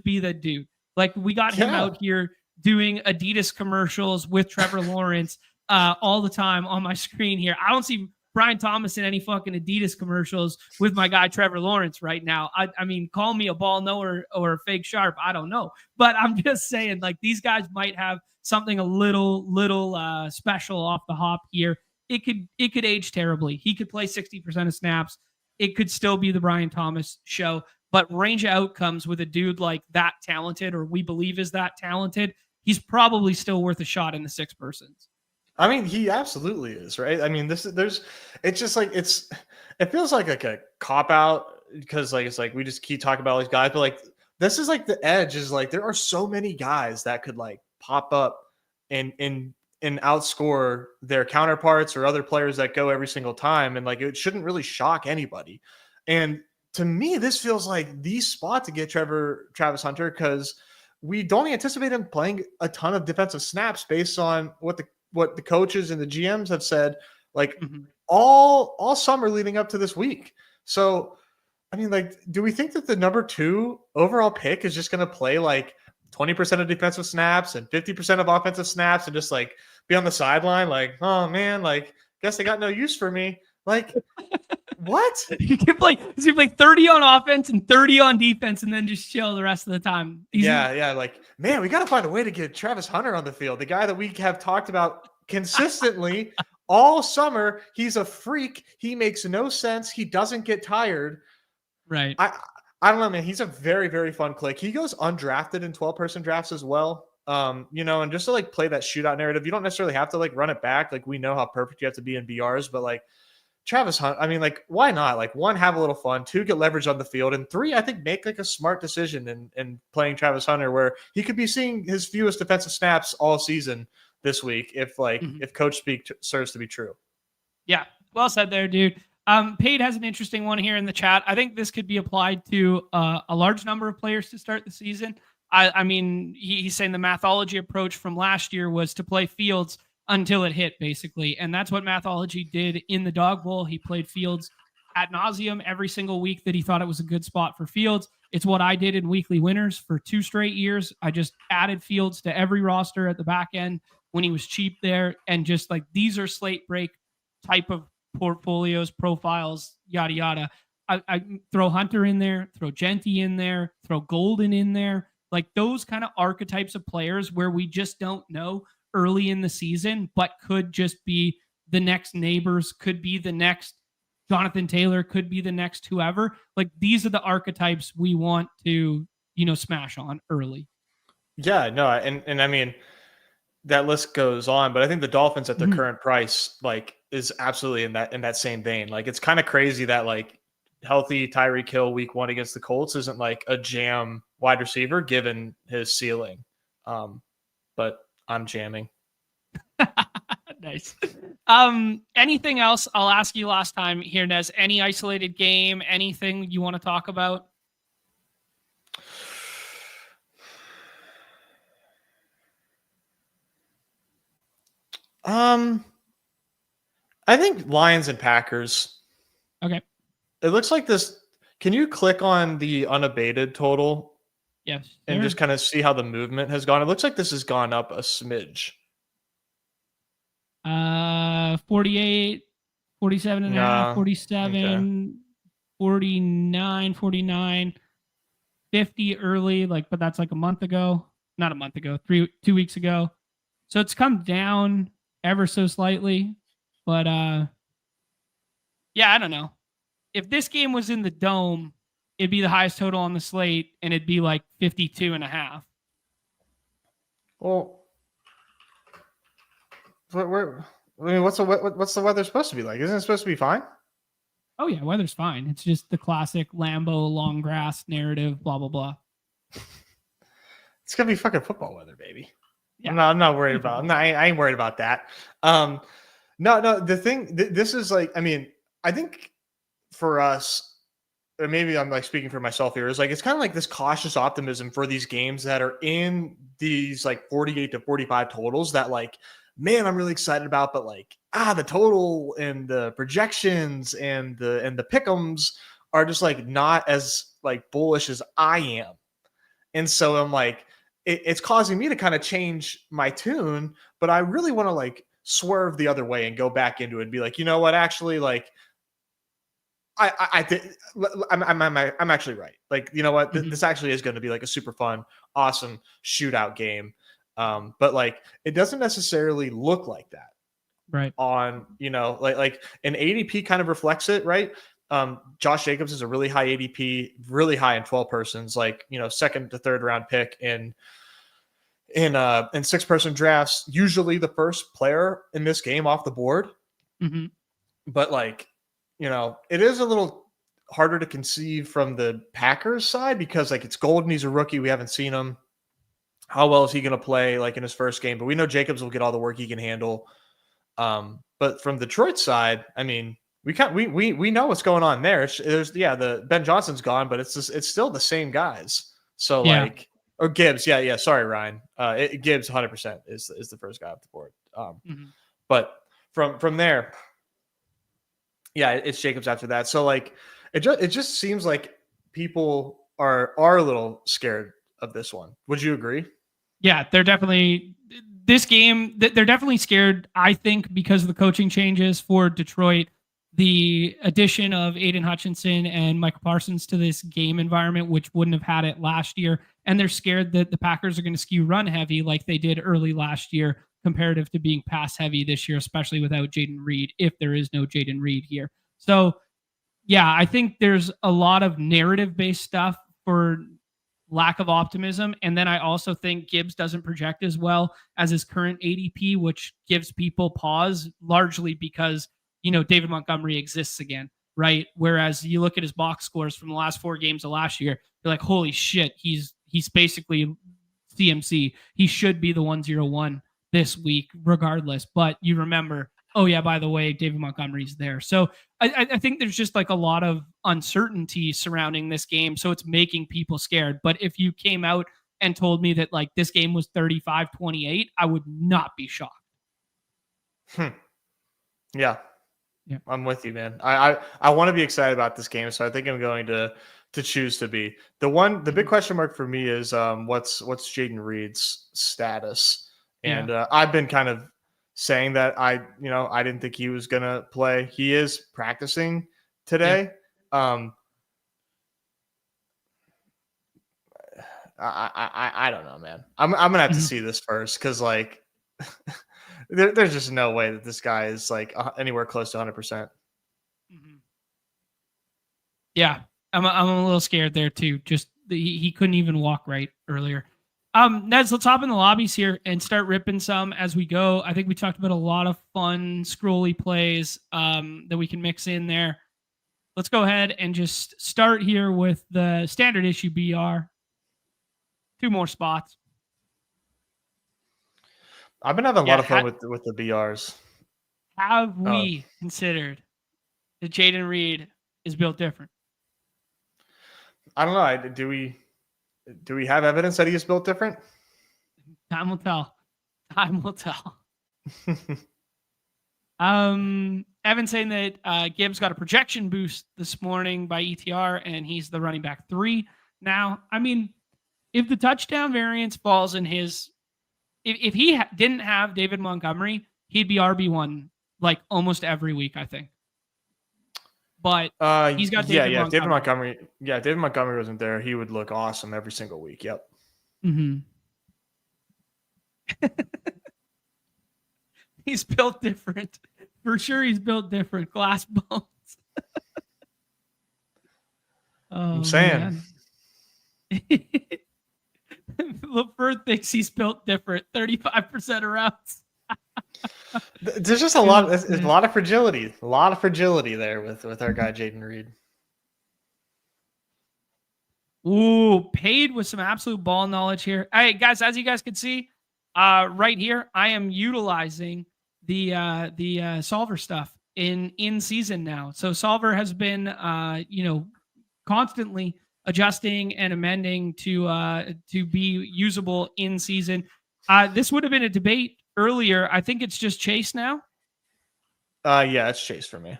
be the dude. Like we got him out here doing Adidas commercials with Trevor Lawrence all the time on my screen here. I don't see Brian Thomas in any fucking Adidas commercials with my guy Trevor Lawrence right now. I mean, call me a ball knower or a fake sharp. I don't know. But I'm just saying, like, these guys might have something a little special off the hop here. It could age terribly. He could play 60% of snaps. It could still be the Brian Thomas show. But range of outcomes with a dude like that talented, or we believe is that talented, he's probably still worth a shot in the 6 persons.
I mean, he absolutely is, right? I mean, it's just like, it feels like a cop out because like, it's like, we just keep talking about all these guys, but like, this is like the edge is like, there are so many guys that could like pop up and outscore their counterparts or other players that go every single time. And like, it shouldn't really shock anybody. And to me, this feels like the spot to get Travis Hunter because we don't anticipate him playing a ton of defensive snaps based on what the coaches and the GMs have said, like all summer leading up to this week. So, I mean, like, do we think that the number 2 overall pick is just going to play like 20% of defensive snaps and 50% of offensive snaps and just like be on the sideline? Like, oh man, like, guess they got no use for me. Like, what?
He can play 30 on offense and 30 on defense and then just chill the rest of the time.
Yeah. Like, man, we got to find a way to get Travis Hunter on the field. The guy that we have talked about consistently all summer. He's a freak. He makes no sense. He doesn't get tired.
Right.
I don't know, man. He's a very, very fun click. He goes undrafted in 12-person drafts as well. And just to like play that shootout narrative, you don't necessarily have to like run it back. Like, we know how perfect you have to be in BRs, but like, Travis Hunt, I mean, like, why not? Like, 1, have a little fun. 2, get leverage on the field. And 3, I think make like a smart decision in playing Travis Hunter where he could be seeing his fewest defensive snaps all season this week if coach speak serves to be true. Yeah.
Well said there, dude. Pate has an interesting one here in the chat. I think this could be applied to a large number of players to start the season. I mean, he's saying the mathology approach from last year was to play Fields until it hit, basically. And that's what mathology did in the Dawg Bowl. He played Fields ad nauseum every single week that he thought it was a good spot for Fields. It's what I did in weekly winners for 2 straight years. I just added Fields to every roster at the back end when he was cheap there. And just like, these are slate break type of portfolios, profiles, yada, yada. I throw Hunter in there, throw Genty in there, throw Golden in there. Like, those kind of archetypes of players where we just don't know early in the season, but could just be the next Neighbors, could be the next Jonathan Taylor, could be the next whoever. Like, these are the archetypes we want to, smash on early.
Yeah, no. And I mean, that list goes on, but I think the Dolphins at their current price, like, is absolutely in that same vein. Like, it's kind of crazy that like healthy Tyreek Hill week 1 against the Colts isn't like a jam wide receiver given his ceiling. But I'm jamming.
Nice. Anything else? I'll ask you last time here, Nez. Any isolated game? Anything you want to talk about?
I think Lions and Packers.
Okay.
It looks like this. Can you click on the unabated total?
Yes.
And just kind of see how the movement has gone. It looks like this has gone up a smidge.
48, 47 and a half, 47, 49, 49, 50 early, but that's like a month ago. Not a month ago, 2 weeks ago. So it's come down ever so slightly. But yeah, I don't know. If this game was in the Dome, it'd be the highest total on the slate, and it'd be like 52 and a half.
Well, what's the weather supposed to be like? Isn't it supposed to be fine?
Oh yeah, weather's fine. It's just the classic Lambeau long grass narrative, blah blah blah.
It's gonna be fucking football weather, baby.
Yeah.
I'm not worried about. I ain't worried about that. No. The thing, this is like, I mean, I think for us, or maybe I'm like speaking for myself here, is like, it's kind of like this cautious optimism for these games that are in these like 48 to 45 totals that like, man, I'm really excited about, but like, the total and the projections and the pick'ems are just like not as like bullish as I am. And so I'm like, it's causing me to kind of change my tune, but I really want to like swerve the other way and go back into it and be like, you know what, actually, like, I'm actually right. Like, you know what, this actually is going to be like a super fun, awesome shootout game. But like, it doesn't necessarily look like that.
Right.
On, you know, like an ADP kind of reflects it, right? Josh Jacobs is a really high ADP, really high in 12 persons, like, you know, second to third round pick in 6-person drafts, usually the first player in this game off the board. But like, you know, it is a little harder to conceive from the Packers side because like it's Golden, he's a rookie, we haven't seen him. How well is he going to play like in his first game? But we know Jacobs will get all the work he can handle. But from Detroit side, I mean, we know what's going on there. The Ben Johnson's gone, but it's still the same guys. So like, or Gibbs, sorry, Ryan. Gibbs 100% is the first guy off the board. But from there, it's Jacobs after that. So like, it just seems like people are a little scared of this one. Would you agree?
Yeah, they're definitely this game. They're definitely scared. I think because of the coaching changes for Detroit, the addition of Aiden Hutchinson and Michael Parsons to this game environment, which wouldn't have had it last year, and they're scared that the Packers are going to skew run heavy like they did early last year, comparative to being pass heavy this year, especially without Jaden Reed. If there is no Jaden Reed here, so yeah, I think there's a lot of narrative based stuff for lack of optimism. And then I also think Gibbs doesn't project as well as his current ADP, which gives people pause largely because, you know, David Montgomery exists again, right? Whereas you look at his box scores from the last 4 games of last year, you're like, holy shit, he's basically CMC. He should be the 101 this week regardless. But you remember, oh yeah, by the way, David Montgomery's there. So I think there's just like a lot of uncertainty surrounding this game. So it's making people scared. But if you came out and told me that like this game was 35-28, I would not be shocked.
Yeah. I'm with you, man. I want to be excited about this game. So I think I'm going to choose to be. The big question mark for me is what's Jaden Reed's status? And I've been kind of saying that I didn't think he was going to play. He is practicing today. I don't know, man. I'm going to have to see this first because like there's just no way that this guy is like anywhere close to 100%.
Yeah, I'm a little scared there too. Just he couldn't even walk right earlier. Nez, let's hop in the lobbies here and start ripping some as we go. I think we talked about a lot of fun scrolly plays that we can mix in there. Let's go ahead and just start here with the standard issue BR. 2 more spots.
I've been having a lot of fun with the BRs.
Have we considered that Jaden Reed is built different?
I don't know. Do we have evidence that he is built different?
Time will tell. Evan saying that Gibbs got a projection boost this morning by ETR, and he's the running back 3 now. I mean, if the touchdown variance falls in his, if he didn't have David Montgomery, he'd be RB1 like almost every week, I think. But he's got David Montgomery.
David Montgomery wasn't there. He would look awesome every single week. Yep.
He's built different. For sure he's built different. Glass bones.
I'm saying.
LaFleur thinks he's built different. 35% of routes.
There's just a lot of fragility. A lot of fragility there with our guy Jaden Reed.
Ooh, paid with some absolute ball knowledge here. All right, guys, as you guys can see, right here, I am utilizing the solver stuff in season now. So solver has been constantly adjusting and amending to be usable in season. This would have been a debate earlier. I think it's just Chase now.
Yeah, it's Chase for me.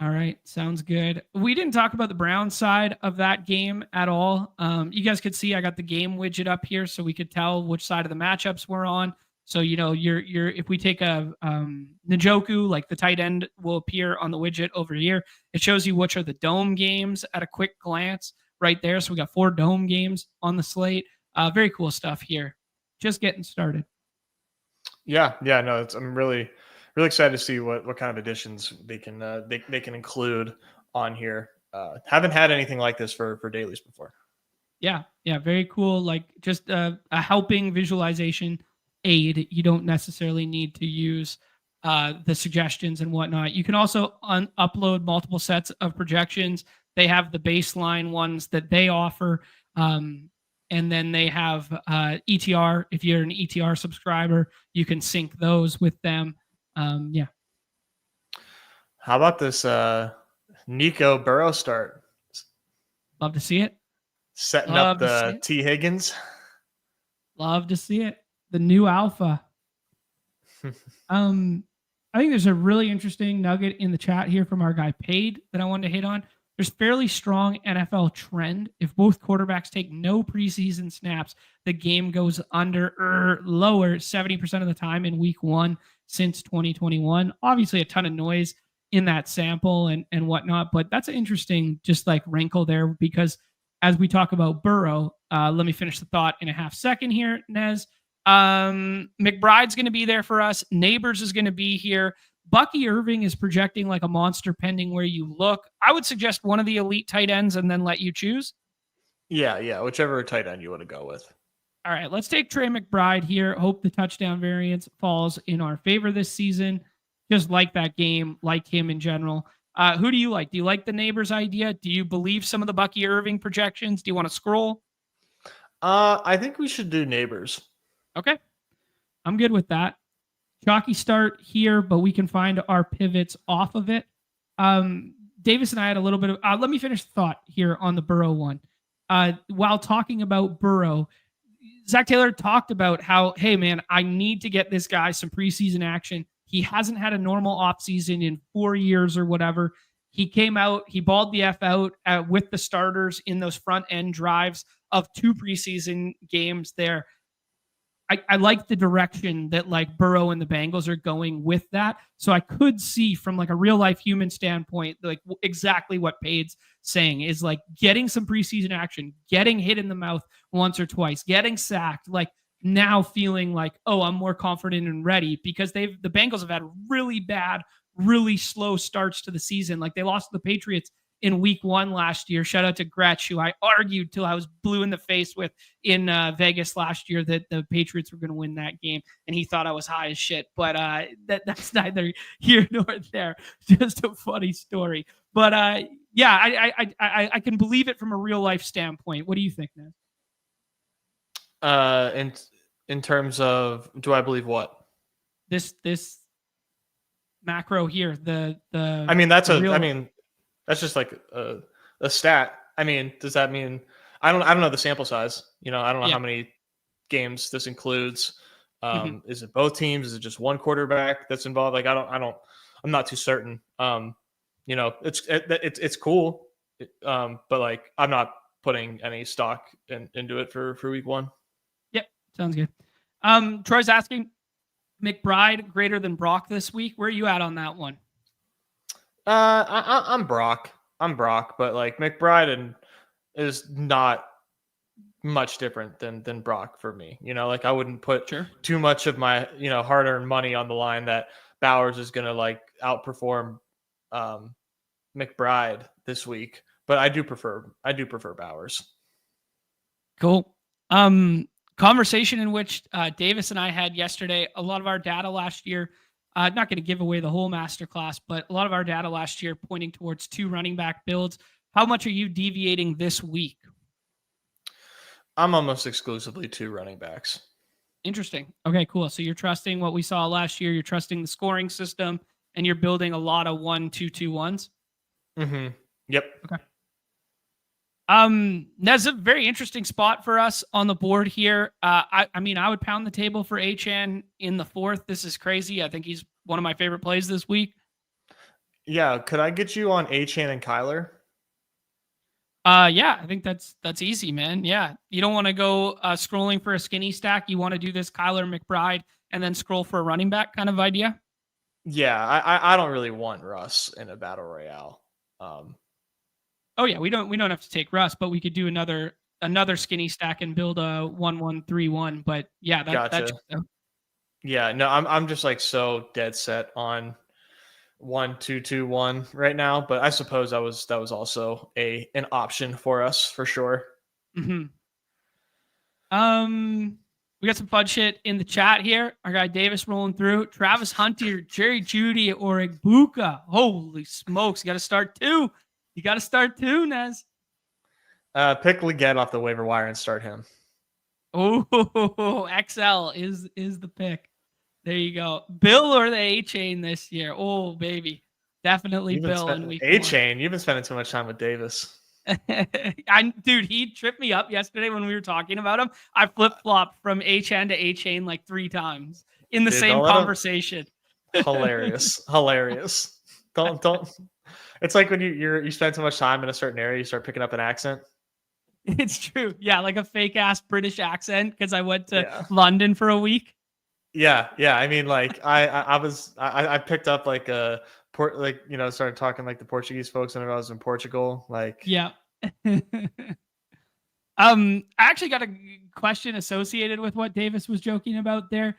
All right, sounds good. We didn't talk about the Brown side of that game at all. You guys could see I got the game widget up here so we could tell which side of the matchups we're on. So, you're if we take a Njoku, like the tight end will appear on the widget over here. It shows you which are the dome games at a quick glance right there. So we got 4 dome games on the slate. Very cool stuff here. Just getting started.
Yeah, no, I'm really excited to see what kind of additions they can they can include on here. Haven't had anything like this for dailies before.
Yeah, very cool. Like just a helping visualization aid. You don't necessarily need to use the suggestions and whatnot. You can also upload multiple sets of projections. They have the baseline ones that they offer. And then they have ETR. If you're an ETR subscriber, you can sync those with them. Yeah.
How about this Nico Burrow start?
Love to see it.
Setting up the T. Higgins.
Love to see it. The new alpha. I think there's a really interesting nugget in the chat here from our guy Paid that I wanted to hit on. There's fairly strong NFL trend. If both quarterbacks take no preseason snaps, the game goes under or lower 70% of the time in week 1 since 2021. Obviously, a ton of noise in that sample and whatnot, but that's an interesting just like wrinkle there because as we talk about Burrow, let me finish the thought in a half second here, Nez. McBride's going to be there for us. Neighbors is going to be here. Bucky Irving is projecting like a monster pending where you look. I would suggest one of the elite tight ends and then let you choose.
Yeah, whichever tight end you want to go with.
All right, let's take Trey McBride here. Hope the touchdown variance falls in our favor this season. Just like that game, like him in general. Who do you like? Do you like the Neighbors idea? Do you believe some of the Bucky Irving projections? Do you want to scroll?
I think we should do Neighbors.
Okay. I'm good with that. Chalky start here, but we can find our pivots off of it. Davis and I had a little bit of... let me finish the thought here on the Burrow one. While talking about Burrow, Zach Taylor talked about how, hey, man, I need to get this guy some preseason action. He hasn't had a normal offseason in 4 years or whatever. He came out, he balled the F out with the starters in those front end drives of 2 preseason games there. I like the direction that like Burrow and the Bengals are going with that. So I could see from like a real life human standpoint, like exactly what Pade's saying is like getting some preseason action, getting hit in the mouth once or twice, getting sacked, like now feeling like, oh, I'm more confident and ready because the Bengals have had really bad, really slow starts to the season. Like they lost to the Patriots in week 1 last year. Shout out to Gretsch, who I argued till I was blue in the face with in Vegas last year that the Patriots were going to win that game. And he thought I was high as shit. But that's neither here nor there. Just a funny story. But yeah, I can believe it from a real life standpoint. What do you think, Nez?
In terms of, do I believe what?
This macro here,
that's just like a stat. I mean, does that mean I don't know the sample size? I don't know how many games this includes. Is it both teams? Is it just one quarterback that's involved? Like I'm not too certain. It's cool, but like I'm not putting any stock into it for week 1.
Yep, sounds good. Troy's asking McBride greater than Brock this week. Where are you at on that one?
I'm Brock, but like McBride is not much different than Brock for me. Like I wouldn't put too much of my hard-earned money on the line that Bowers is gonna like outperform McBride this week. But I do prefer Bowers.
Cool. Conversation in which Davis and I had yesterday. A lot of our data last year. Not going to give away the whole masterclass, but a lot of our data last year pointing towards 2 running back builds. How much are you deviating this week?
I'm almost exclusively 2 running backs.
Interesting. Okay, cool. So you're trusting what we saw last year. You're trusting the scoring system, and you're building a lot of 1-2-2-1s.
Mm-hmm. Yep.
Okay. That's a very interesting spot for us on the board here. I mean, I would pound the table for Achane in the 4th. This is crazy. I think he's one of my favorite plays this week.
Yeah. Could I get you on Achane and Kyler?
Yeah, I think that's easy, man. Yeah. You don't want to go scrolling for a skinny stack. You want to do this Kyler McBride and then scroll for a running back kind of idea?
Yeah, I don't really want Russ in a battle royale.
Oh yeah, we don't have to take Russ, but we could do another skinny stack and build a 1-1-3-1. But yeah,
Gotcha. Yeah, no, I'm just like so dead set on 1-2-2-1 right now, but I suppose that was also an option for us for sure.
Mm-hmm. We got some fun shit in the chat here. Our guy Davis rolling through. Travis Hunter, Jerry Jeudy, or Igbuka. Holy smokes! You got to start two. Nez.
Pick Leggett off the waiver wire and start him.
Oh, XL is the pick. There you go. Bill or the A Chain this year? Oh, baby. Definitely Bill in week
A Chain. You've been spending too much time with Davis.
Dude, he tripped me up yesterday when we were talking about him. I flip-flopped from A-Chain to A-Chain like 3 times in the same conversation.
Hilarious. Don't. It's like when you spend too much time in a certain area, you start picking up an accent.
It's true. Yeah, like a fake ass British accent because I went to London for a week.
Yeah. I mean, like I picked up like a started talking like the Portuguese folks whenever I was in Portugal. Like,
yeah. I actually got a question associated with what Davis was joking about there.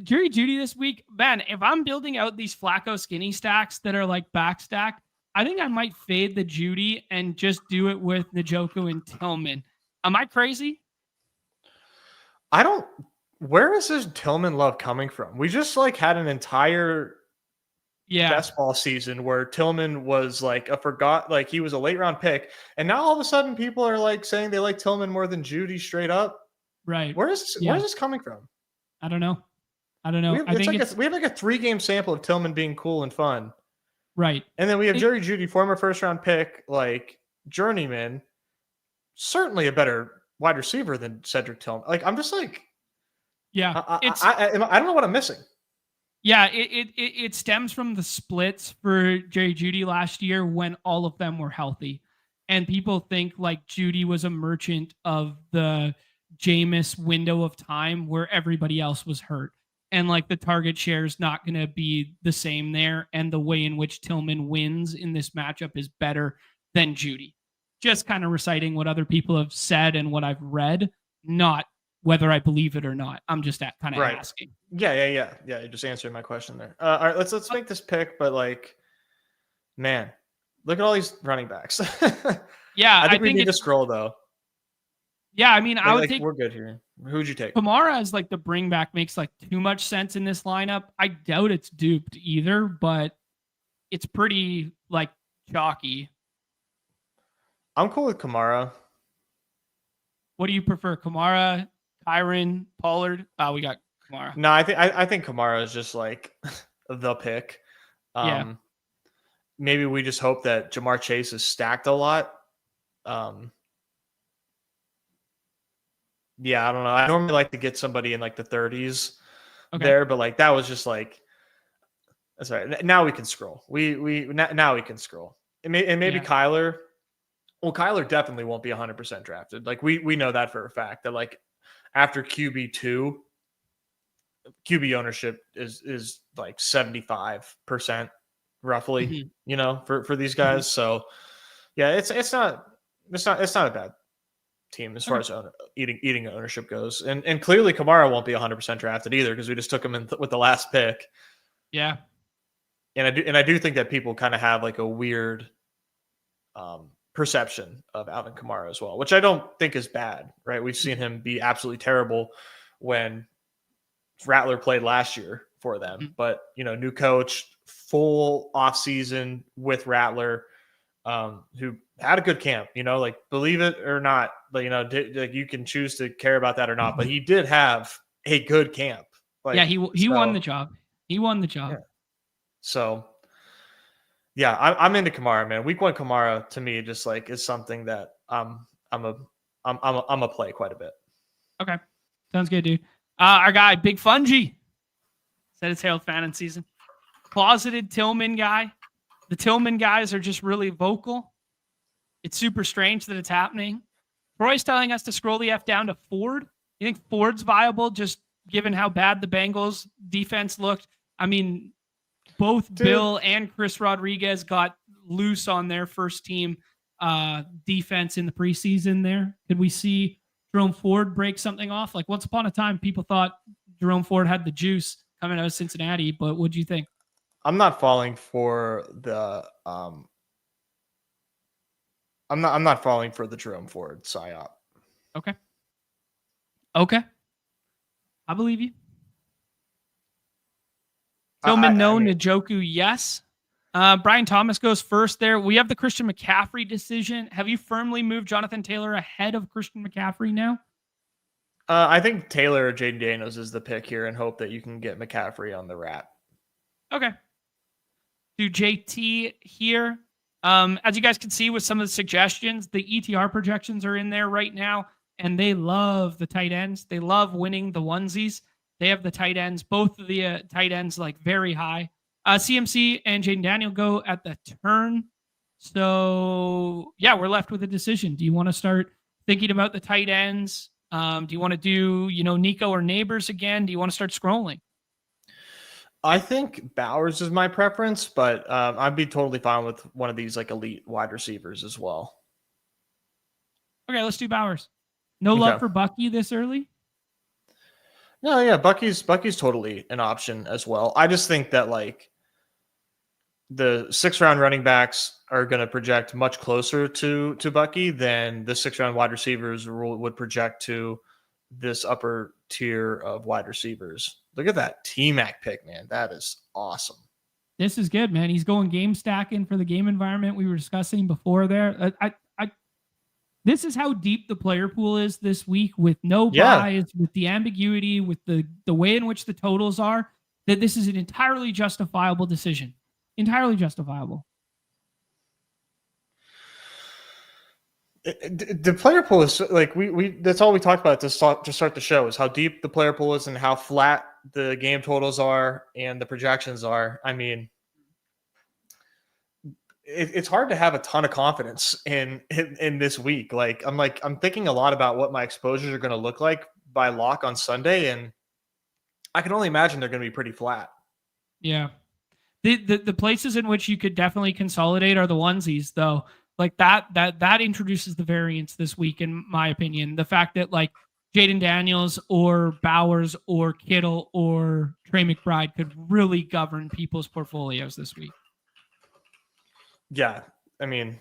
Jerry Jeudy this week, man, if I'm building out these Flacco skinny stacks that are like back stacked, I think I might fade the Jeudy and just do it with Njoku and Tillman. Am I crazy?
Where is this Tillman love coming from? We just like had an entire best ball season where Tillman was like he was a late round pick, and now all of a sudden people are like saying they like Tillman more than Jeudy straight up.
Right.
Where is this coming from?
I don't know.
We have like a 3-game sample of Tillman being cool and fun.
Right.
And then we have Jerry Jeudy, former first round pick, like journeyman, certainly a better wide receiver than Cedric Tillman. Like, I'm just like, I don't know what I'm missing.
Yeah, it stems from the splits for Jerry Jeudy last year when all of them were healthy. And people think like Jeudy was a merchant of the Jameis window of time where everybody else was hurt. And like the target share is not going to be the same there. And the way in which Tillman wins in this matchup is better than Jeudy. Just kind of reciting what other people have said and what I've read, not whether I believe it or not. I'm just kind of asking.
Yeah. You're just answering my question there. All right, let's make this pick. But like, man, look at all these running backs.
Yeah,
I think we need to scroll though.
Yeah, I mean, I would think
we're good here. Who'd you take?
Kamara as like the bring back makes like too much sense in this lineup. I doubt it's duped either, but it's pretty like chalky.
I'm cool with Kamara.
What do you prefer, Kamara, Kyron, Pollard? We got Kamara.
No, I think Kamara is just like the pick. Maybe we just hope that Jamar Chase is stacked a lot. Yeah, I don't know. I normally like to get somebody in like the 30s there, but like that was just like, sorry. Now we can scroll. Now we can scroll. And maybe Kyler. Well, Kyler definitely won't be 100% drafted. Like we know that for a fact that like after QB2, QB ownership is like 75% roughly, for these guys. So yeah, it's not a bad team as far as eating ownership goes. And clearly Kamara won't be 100% drafted either because we just took him in with the last pick.
Yeah.
And I do think that people kind of have like a weird perception of Alvin Kamara as well, which I don't think is bad, right? We've seen him be absolutely terrible when Rattler played last year for them, but new coach, full off season with Rattler, who had a good camp, like believe it or not, but like you can choose to care about that or not, but he did have a good camp. Like,
he won the job. He won the job.
Yeah. So yeah, I'm into Kamara, man. Week 1 Kamara to me just like is something that I'm a play quite a bit.
Okay, sounds good, dude. Our guy Big Fungi said it's Harold Fannin season. Closeted Tillman guy. The Tillman guys are just really vocal. It's super strange that it's happening. Roy's telling us to scroll the F down to Ford. You think Ford's viable just given how bad the Bengals defense looked. I mean, both Bill and Chris Rodriguez got loose on their first team defense in the preseason there. Could we see Jerome Ford break something off? Like once upon a time, people thought Jerome Ford had the juice coming out of Cincinnati, but what do you think?
I'm not falling for the I'm not falling for the Jerome Ford psyop.
Okay. I believe you. Tillman, no. Njoku, yes. Brian Thomas goes first there. We have the Christian McCaffrey decision. Have you firmly moved Jonathan Taylor ahead of Christian McCaffrey now?
I think Taylor or Jaden Daniels is the pick here and hope that you can get McCaffrey on the wrap.
Okay. Do JT here. As you guys can see with some of the suggestions, the ETR projections are in there right now, and they love the tight ends. They love winning the onesies. They have the tight ends, both of the tight ends, like very high. CMC and Jaden Daniel go at the turn. So, yeah, we're left with a decision. Do you want to start thinking about the tight ends? Do you want to do, Nico or Neighbors again? Do you want to start scrolling?
I think Bowers is my preference, but I'd be totally fine with one of these like elite wide receivers as well.
Okay, let's do Bowers. No love for Bucky this early?
No, yeah, Bucky's totally an option as well. I just think that like the 6th-round running backs are going to project much closer to Bucky than the 6th-round wide receivers would project to this upper tier of wide receivers. Look at that T-Mac pick, man. That is awesome.
This is good, man. He's going game stacking for the game environment we were discussing before there. This is how deep the player pool is this week with no bias, with the ambiguity, with the way in which the totals are, that this is an entirely justifiable decision. Entirely justifiable.
The player pool is like we that's all we talked about to start the show is how deep the player pool is and how flat the game totals are and the projections are. I mean, it's hard to have a ton of confidence in this week. I'm thinking a lot about what my exposures are going to look like by lock on Sunday, and I can only imagine they're going to be pretty flat.
Yeah. The places in which you could definitely consolidate are the onesies, though. Like that introduces the variance this week, in my opinion. The fact that like Jaden Daniels or Bowers or Kittle or Trey McBride could really govern people's portfolios this week.
Yeah, I mean,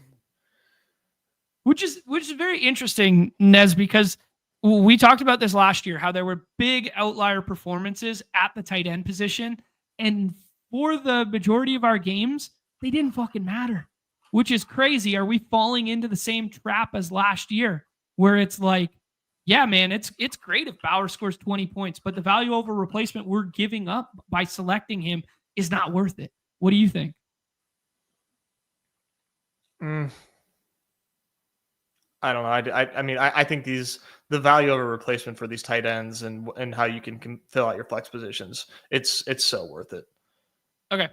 which is very interesting, Nez, because we talked about this last year, how there were big outlier performances at the tight end position, and for the majority of our games, they didn't fucking matter, which is crazy. Are we falling into the same trap as last year, where it's like, yeah, man, it's great if Bauer scores 20 points, but the value over replacement we're giving up by selecting him is not worth it. What do you think?
I don't know. I mean, I think the value of a replacement for these tight ends and how you can fill out your flex positions, it's so worth it.
Okay.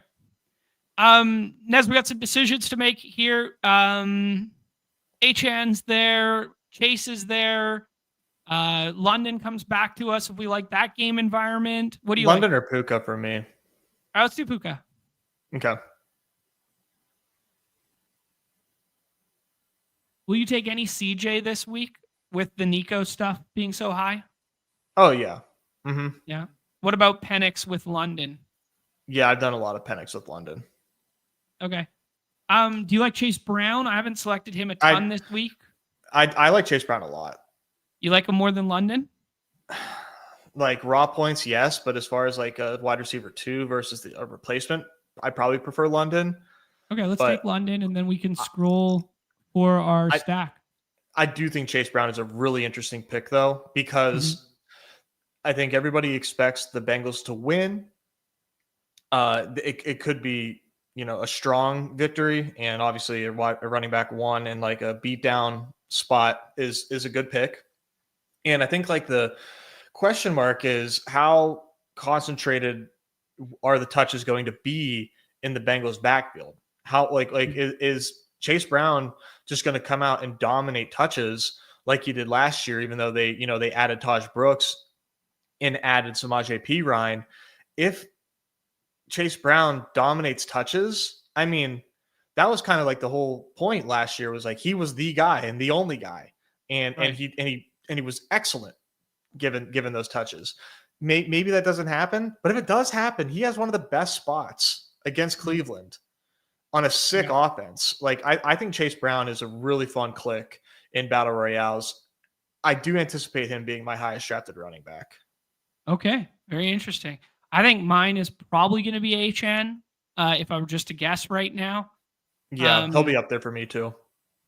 Nez, we got some decisions to make here. Achan's there, Chase is there. London comes back to us if we like that game environment. What do you
London
like?
or Puka for me?
All right, let's do Puka.
Okay.
Will you take any CJ this week with the Nico stuff being so high?
Oh, yeah. Mm-hmm.
Yeah. What about Penix with London?
Yeah, I've done a lot of Penix with London.
Okay. Do you like Chase Brown? I haven't selected him a ton this week.
I like Chase Brown a lot.
You like him more than London?
Like raw points, yes. But as far as like a wide receiver 2 versus a replacement, I probably prefer London.
Okay, let's take London, and then we can scroll for our stack.
I do think Chase Brown is a really interesting pick, though, because I think everybody expects the Bengals to win. It could be, a strong victory, and obviously a running back 1 and like a beatdown spot is a good pick. And I think like the question mark is how concentrated are the touches going to be in the Bengals backfield? How is Chase Brown just going to come out and dominate touches like he did last year, even though they added Taj Brooks and added Samaje Perine. If Chase Brown dominates touches, I mean, that was kind of like the whole point last year, was like he was the guy and the only guy, and
Right.
he was excellent given those touches. Maybe that doesn't happen, but if it does happen, he has one of the best spots against Cleveland on a sick offense. Like I think Chase Brown is a really fun click in battle royales. I do anticipate him being my highest drafted running back.
Okay, very interesting. I think mine is probably going to be HN. If I were just to guess right now.
Yeah, he'll be up there for me too.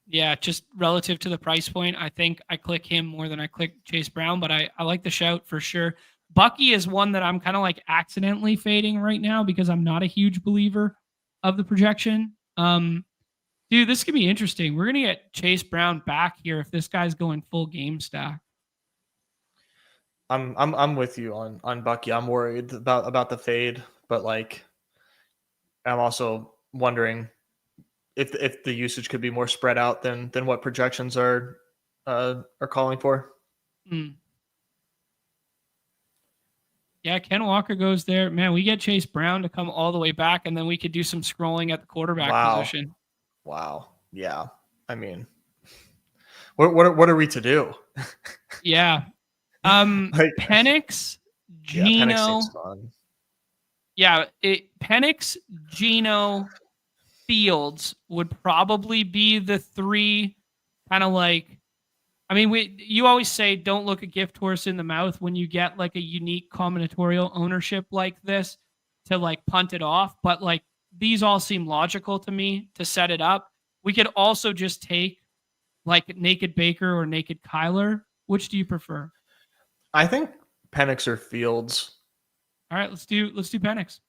Yeah, just relative to the price point, I think I click him more than I click Chase Brown, but I like the shout for sure. Bucky is one that I'm kind of like accidentally fading right now because I'm not a huge believer of the projection. Dude, this could be interesting. We're gonna get Chase Brown back here if this guy's going full game stack.
I'm with you on Bucky. I'm worried about the fade, but like I'm also wondering if the usage could be more spread out than what projections are calling for.
Yeah, Ken Walker goes there. Man, we get Chase Brown to come all the way back, and then we could do some scrolling at the quarterback position.
Wow. Yeah. I mean, what are we to do?
Yeah. Penix, Gino. Yeah, Penix, Gino, Fields would probably be the three kind of like, I mean, you always say don't look a gift horse in the mouth when you get like a unique combinatorial ownership like this to like punt it off. But like these all seem logical to me to set it up. We could also just take like Naked Baker or Naked Kyler. Which do you prefer?
I think Penix or Fields.
All right, let's do Penix.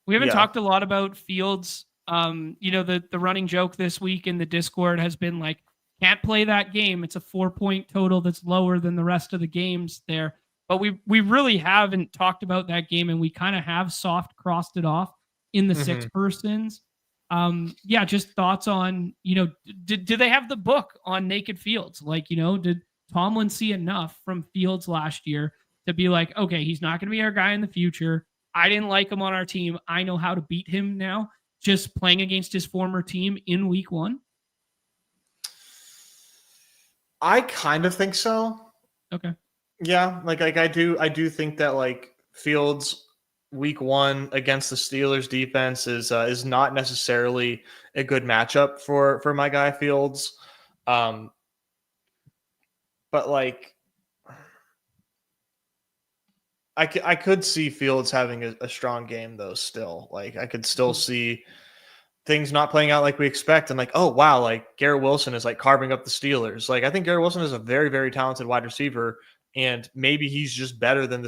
We haven't talked a lot about Fields. The running joke this week in the Discord has been like, can't play that game. It's a 4-point total that's lower than the rest of the games there. But we really haven't talked about that game, and we kind of have soft crossed it off in the 6 persons. Just thoughts on, did they have the book on Naked Fields? Like, did Tomlin see enough from Fields last year to be like, okay, he's not going to be our guy in the future. I didn't like him on our team. I know how to beat him now, just playing against his former team in week 1.
I kind of think so.
Okay.
Yeah, like I do think that like Fields week 1 against the Steelers defense is not necessarily a good matchup for my guy Fields. But like I could see Fields having a strong game though still. Like I could still see things not playing out like we expect, and like, oh wow, like Garrett Wilson is like carving up the Steelers. Like I think Garrett Wilson is a very, very talented wide receiver, and maybe he's just better than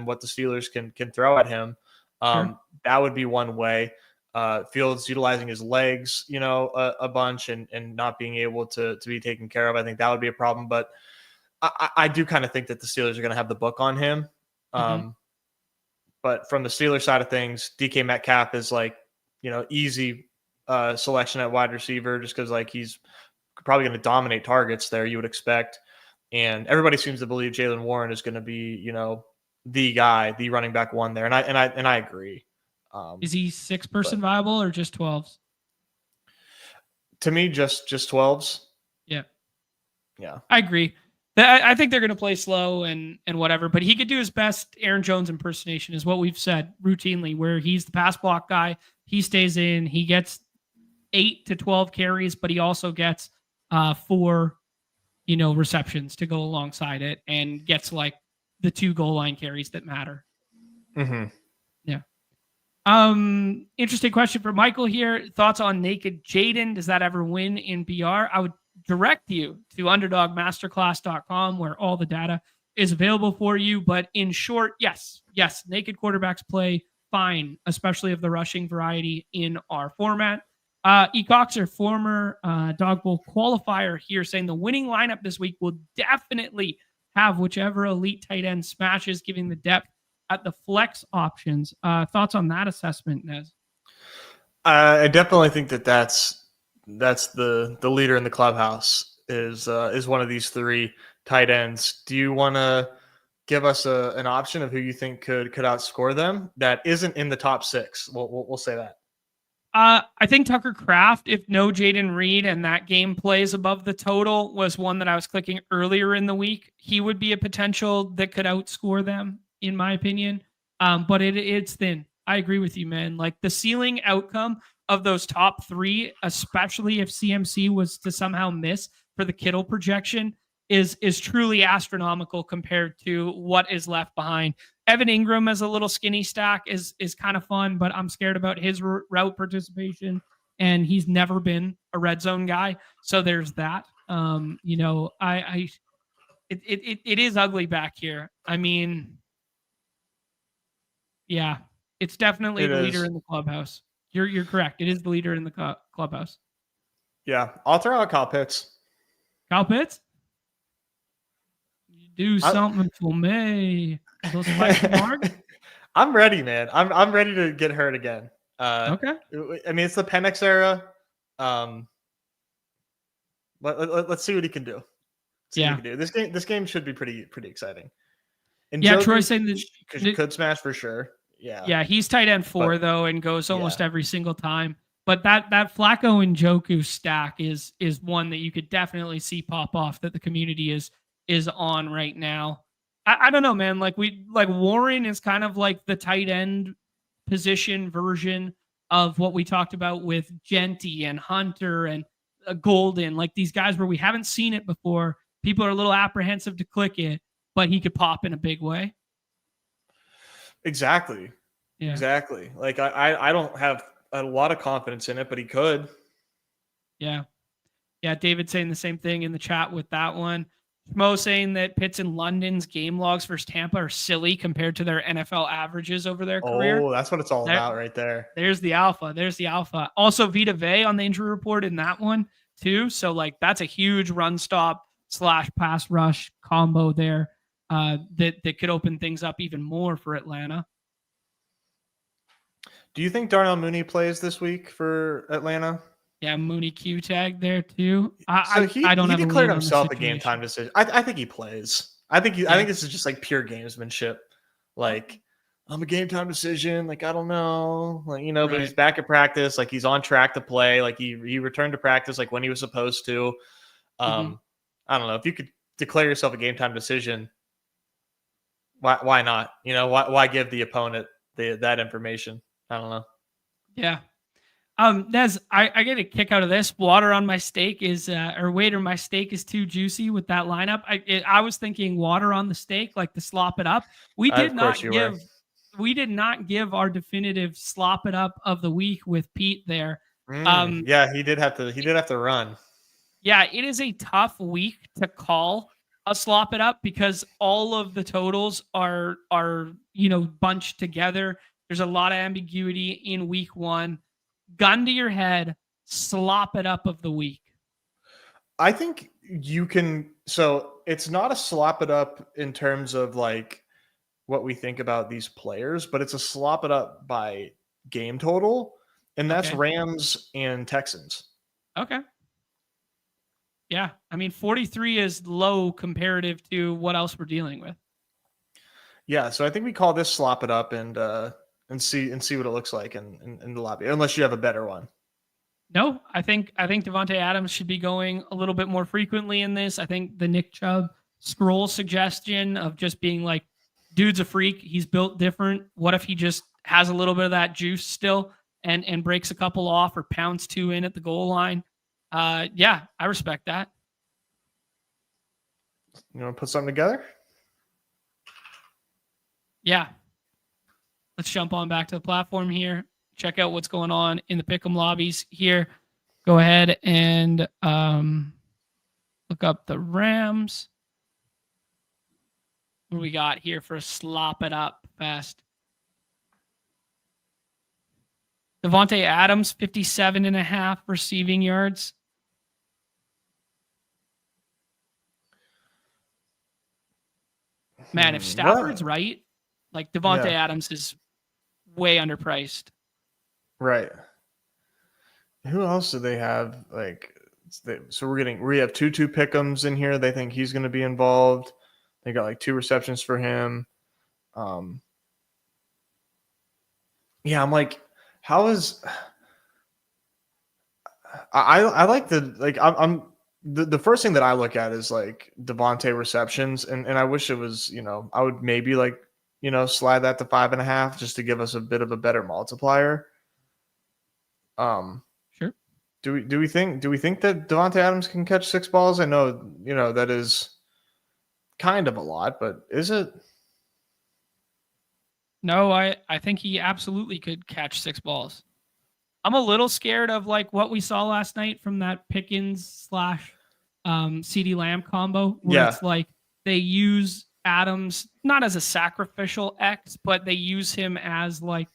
what the Steelers can throw at him. That would be one way. Fields utilizing his legs, a bunch and not being able to be taken care of. I think that would be a problem, but I do kind of think that the Steelers are going to have the book on him. But from the Steelers side of things, DK Metcalf is like, easy selection at wide receiver, just because like he's probably going to dominate targets there, you would expect. And everybody seems to believe Jaylen Warren is going to be, the guy, the running back 1 there. And I agree.
Is he 6-person viable or just 12s?
To me, just 12s.
Yeah.
Yeah.
I agree. I think they're going to play slow and whatever, but he could do his best Aaron Jones impersonation, is what we've said routinely, where he's the pass block guy. He stays in, he gets 8 to 12 carries, but he also gets 4, receptions to go alongside it, and gets like the 2 goal line carries that matter. Yeah. Interesting question for Michael here. Thoughts on Naked Jaden? Does that ever win in BR? I would direct you to underdogmasterclass.com, where all the data is available for you. But in short, yes, naked quarterbacks play fine, especially of the rushing variety in our format. Ecoxer, former Dawg Bowl qualifier here, saying the winning lineup this week will definitely have whichever elite tight end smashes, giving the depth at the flex options. Thoughts on that assessment, Nez?
I definitely think that's the leader in the clubhouse is one of these 3 tight ends. Do you want to give us an option of who you think could outscore them that isn't in the top 6. We'll say that.
I think Tucker Kraft, if no Jaden Reed and that game plays above the total, was one that I was clicking earlier in the week. He would be a potential that could outscore them, in my opinion. But it's thin. I agree with you, man. Like the ceiling outcome of those top 3, especially if CMC was to somehow miss for the Kittle projection, is truly astronomical compared to what is left behind. Evan Ingram as a little skinny stack is kind of fun, but I'm scared about his route participation, and he's never been a red zone guy. So there's that. It is ugly back here. I mean, yeah, it's definitely the leader in the clubhouse. You're correct. It is the leader in the clubhouse.
Yeah, I'll throw out Kyle Pitts.
Kyle Pitts? You do something for me. Those
I'm ready, man. I'm ready to get hurt again.
Okay.
I mean, it's the Penix era. Let's see what he can do. This game should be pretty exciting. And
yeah, Troy's saying that
you could smash for sure.
Yeah, he's tight end 4 though, and goes almost every single time. But that Flacco and Njoku stack is one that you could definitely see pop off that the community is on right now. I don't know, man. Like Warren is kind of like the tight end position version of what we talked about with Genty and Hunter and Golden, like these guys where we haven't seen it before. People are a little apprehensive to click it, but he could pop in a big way.
Exactly. Yeah. Exactly. Like I don't have a lot of confidence in it, but he could.
Yeah. Yeah. David saying the same thing in the chat with that one. Mo saying that Pitts and London's game logs versus Tampa are silly compared to their NFL averages over their career.
Oh, that's what it's all about right there.
There's the alpha. Also, Vita Vea on the injury report in that one too. So like that's a huge run stop / pass rush combo there that could open things up even more for Atlanta.
Do you think Darnell Mooney plays this week for Atlanta?
Yeah, Mooney Q tag there too.
I don't. He declared himself a game time decision. I think he plays. I think this is just like pure gamesmanship. Like I'm a game time decision. Like I don't know. Like but he's back at practice. Like he's on track to play. Like he returned to practice like when he was supposed to. I don't know if you could declare yourself a game time decision. Why not? Why give the opponent that information? I don't know.
Yeah. Nez, I get a kick out of this. Water on my steak is, my steak is too juicy with that lineup. I was thinking water on the steak, like to slop it up. We did not give our definitive slop it up of the week with Pete there.
Yeah, he did have to run.
Yeah, it is a tough week to call a slop it up because all of the totals are bunched together. There's a lot of ambiguity in week 1. Gun to your head, slop it up of the week.
I think you can. So it's not a slop it up in terms of like what we think about these players, but it's a slop it up by game total, and that's Rams and Texans.
Okay. Yeah, I mean 43 is low comparative to what else we're dealing with.
Yeah, so I think we call this slop it up and see what it looks like in the lobby, unless you have a better one.
No, I think Devontae Adams should be going a little bit more frequently in this. I think the Nick Chubb scroll suggestion of just being like, dude's a freak. He's built different. What if he just has a little bit of that juice still and breaks a couple off or pounds 2 in at the goal line? Yeah, I respect that.
You want to put something together?
Yeah. Let's jump on back to the platform here. Check out what's going on in the Pick'em lobbies here. Go ahead and look up the Rams. What do we got here for a slop it up fast? Devontae Adams, 57.5 receiving yards. Man, if Stafford's right, like Devontae Adams is way underpriced.
Right. Who else do they have? So we have 2 pick'ems in here. They think he's going to be involved. They got like 2 receptions for him. Yeah, I'm like, how is I like I'm the first thing that I look at is like Devontae receptions, and I wish it was, I would maybe like, slide that to 5.5 just to give us a bit of a better multiplier.
Sure.
Do we think that Devontae Adams can catch 6 balls? I know, that is kind of a lot, but is it?
No, I think he absolutely could catch 6 balls. I'm a little scared of like what we saw last night from that Pickens / CeeDee Lamb combo, where it's like they use Adams not as a sacrificial X, but they use him as like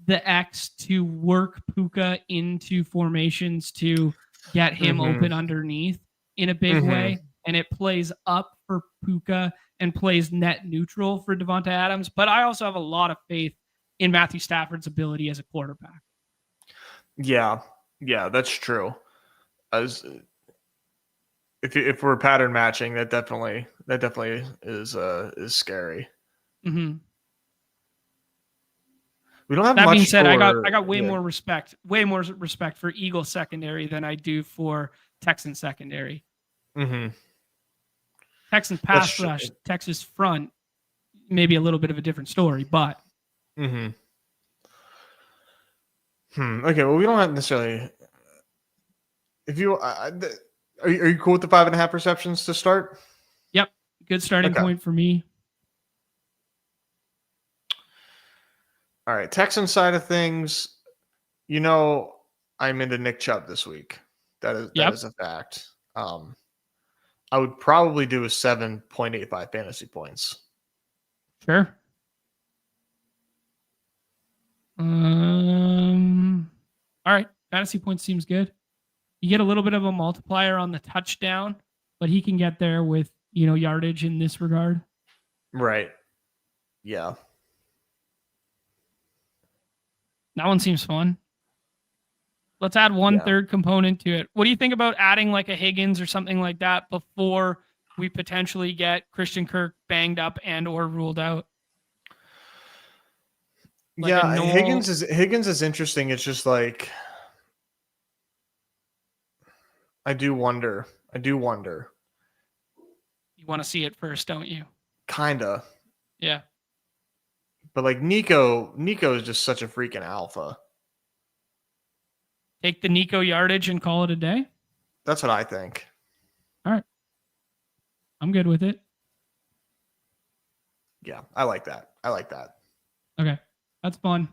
the X to work Puka into formations to get him open underneath in a big way. And it plays up for Puka and plays net neutral for Devonta Adams. But I also have a lot of faith in Matthew Stafford's ability as a quarterback.
Yeah, that's true. As if we're pattern matching, that definitely is scary.
Mm-hmm.
We don't have
that
much
being said,
for,
I got way more respect for Eagle secondary than I do for Texan secondary. Texan pass rush, Texas front, maybe a little bit of a different story, but.
Okay, well, we don't have necessarily. If you are you cool with the 5.5 receptions to start?
Yep, good starting point for me.
All right, Texan side of things, I'm into Nick Chubb this week. That is a fact. I would probably do a 7.85 fantasy points.
Sure. All right, fantasy points seems good. You get a little bit of a multiplier on the touchdown, but he can get there with, yardage in this regard.
Right. Yeah.
That one seems fun. Let's add one third component to it. What do you think about adding like a Higgins or something like that before we potentially get Christian Kirk banged up and or ruled out?
Like Higgins is interesting. It's just like I do wonder. You
want to see it first, don't you?
Kinda.
Yeah.
But like Nico is just such a freaking alpha.
Take the Nico yardage and call it a day?
That's what I think.
All right. I'm good with it.
Yeah, I like that.
Okay. That's fun.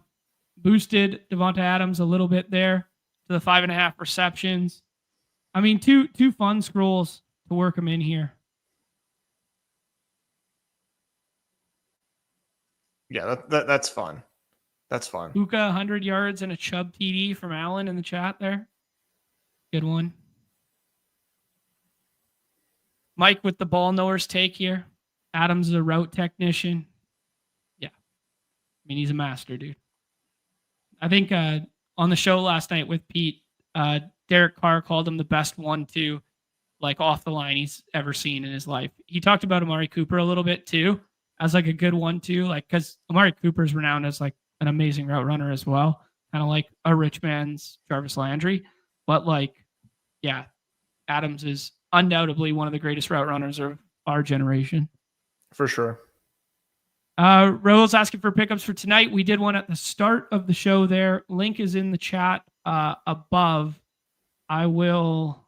Boosted Devonta Adams a little bit there to the 5.5 receptions. I mean, two fun scrolls to work him in here.
Yeah, that's fun. That's fun.
Puka 100 yards and a Chubb TD from Allen in the chat there. Good one. Mike with the ball knowers take here. Adams is a route technician. Yeah. I mean, he's a master, dude. I think on the show last night with Pete, Derek Carr called him the best 1-2, like off the line he's ever seen in his life. He talked about Amari Cooper a little bit too, as like a good 1-2, like because Amari Cooper is renowned as like an amazing route runner as well, kind of like a rich man's Jarvis Landry. But like, yeah, Adams is undoubtedly one of the greatest route runners of our generation.
For sure.
Royal's asking for pickups for tonight. We did one at the start of the show there. Link is in the chat above. I will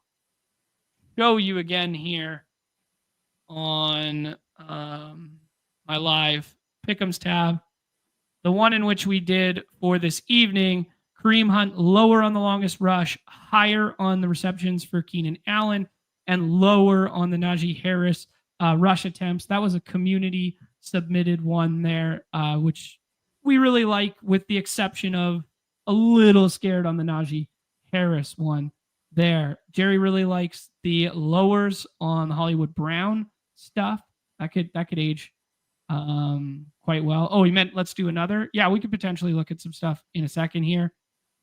show you again here on my live pick'ems tab. The one in which we did for this evening, Kareem Hunt lower on the longest rush, higher on the receptions for Keenan Allen, and lower on the Najee Harris rush attempts. That was a community submitted one there, which we really like, with the exception of a little scared on the Najee Harris one there. Jerry really likes the lowers on the Hollywood Brown stuff. That could age quite well. Oh, he meant let's do another. Yeah, we could potentially look at some stuff in a second here.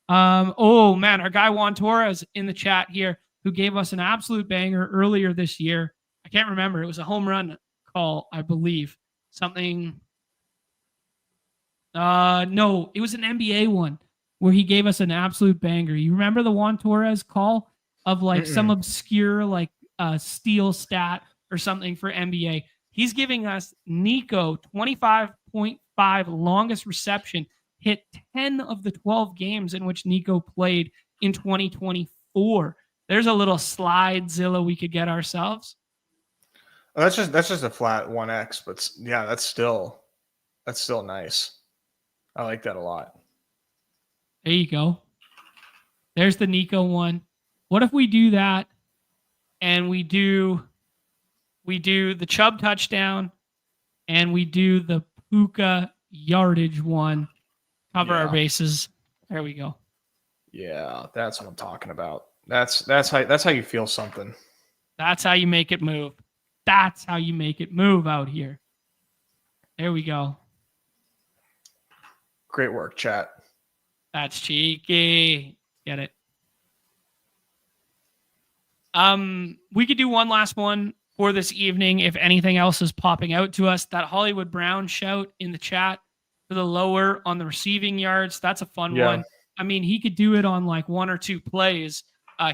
Oh man, our guy Juan Torres in the chat here, who gave us an absolute banger earlier this year. I can't remember. It was a home run call, I believe. Something. No, it was an NBA one where he gave us an absolute banger. You remember the Juan Torres call of like some obscure like steal stat or something for NBA? He's giving us Nico 25.5 longest reception, hit 10 of the 12 games in which Nico played in 2024. There's a little slide Zilla we could get ourselves.
That's just a flat 1x, but yeah, that's still nice. I like that a lot.
There you go. There's the Nico one. What if we do that and we do the Chubb touchdown and we do the Puka yardage one? Cover our bases. There we go.
Yeah, that's what I'm talking about. That's how you feel something.
That's how you make it move. That's how you make it move out here. There we go.
Great work, chat.
That's cheeky. Get it. We could do one last one for this evening if anything else is popping out to us. That Hollywood Brown shout in the chat for the lower on the receiving yards. That's a fun one. I mean, he could do it on like one or two plays.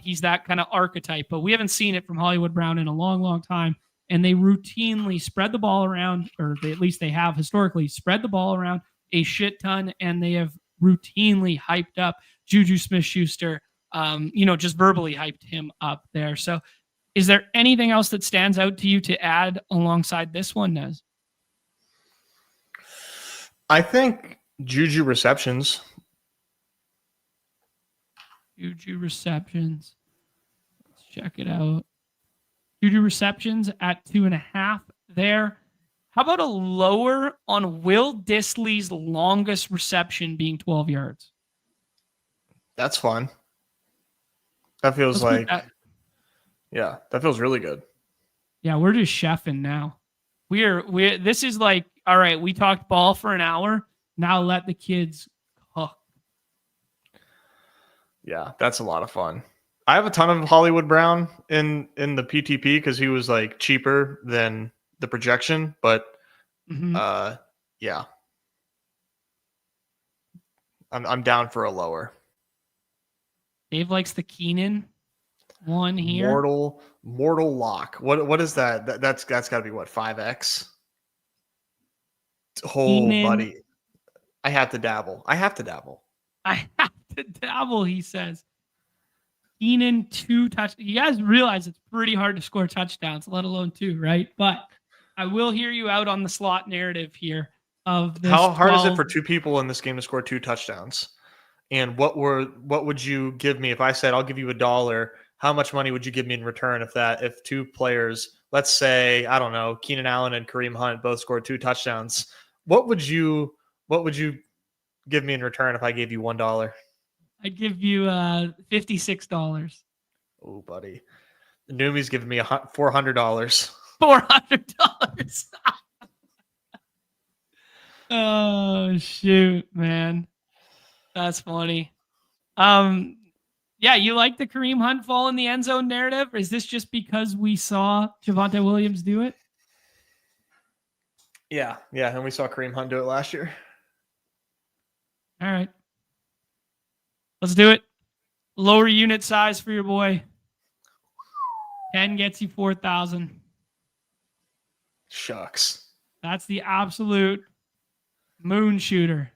He's that kind of archetype, but we haven't seen it from Hollywood Brown in a long, long time. And they routinely spread the ball around, or at least they have historically spread the ball around a shit ton, and they have routinely hyped up Juju Smith-Schuster, just verbally hyped him up there. So is there anything else that stands out to you to add alongside this one, Nez?
I think Juju receptions.
Juju receptions. Let's check it out. Juju receptions at 2.5 there. How about a lower on Will Dissly's longest reception being 12 yards? That's
fun. That feels that feels really good.
Yeah, we're just chefing now. This is like, all right, we talked ball for an hour. Now let the kids cook.
Yeah, that's a lot of fun. I have a ton of Hollywood Brown in the PTP because he was like cheaper than the projection, but yeah, I'm down for a lower.
Dave likes the Keenan one here.
Mortal lock. What is that? That's got to be what, 5x? Oh, buddy, I have to dabble. I have to dabble. He
says. Keenan 2 touchdowns. You guys realize it's pretty hard to score touchdowns, let alone 2, right? But I will hear you out on the slot narrative here of this.
How hard is it for 2 people in this game to score 2 touchdowns? And what would you give me if I said I'll give you $1? How much money would you give me in return if 2 players, let's say, I don't know, Keenan Allen and Kareem Hunt both scored 2 touchdowns? What would you give me in return if I gave you $1?
I'd give you $56.
Oh, buddy. Numi's giving me $400.
$400. Oh, shoot, man. That's funny. Yeah, you like the Kareem Hunt fall in the end zone narrative? Or is this just because we saw Javonte Williams do it?
Yeah, and we saw Kareem Hunt do it last year.
All right. Let's do it. Lower unit size for your boy. 10 gets you 4,000.
Shucks.
That's the absolute moon shooter.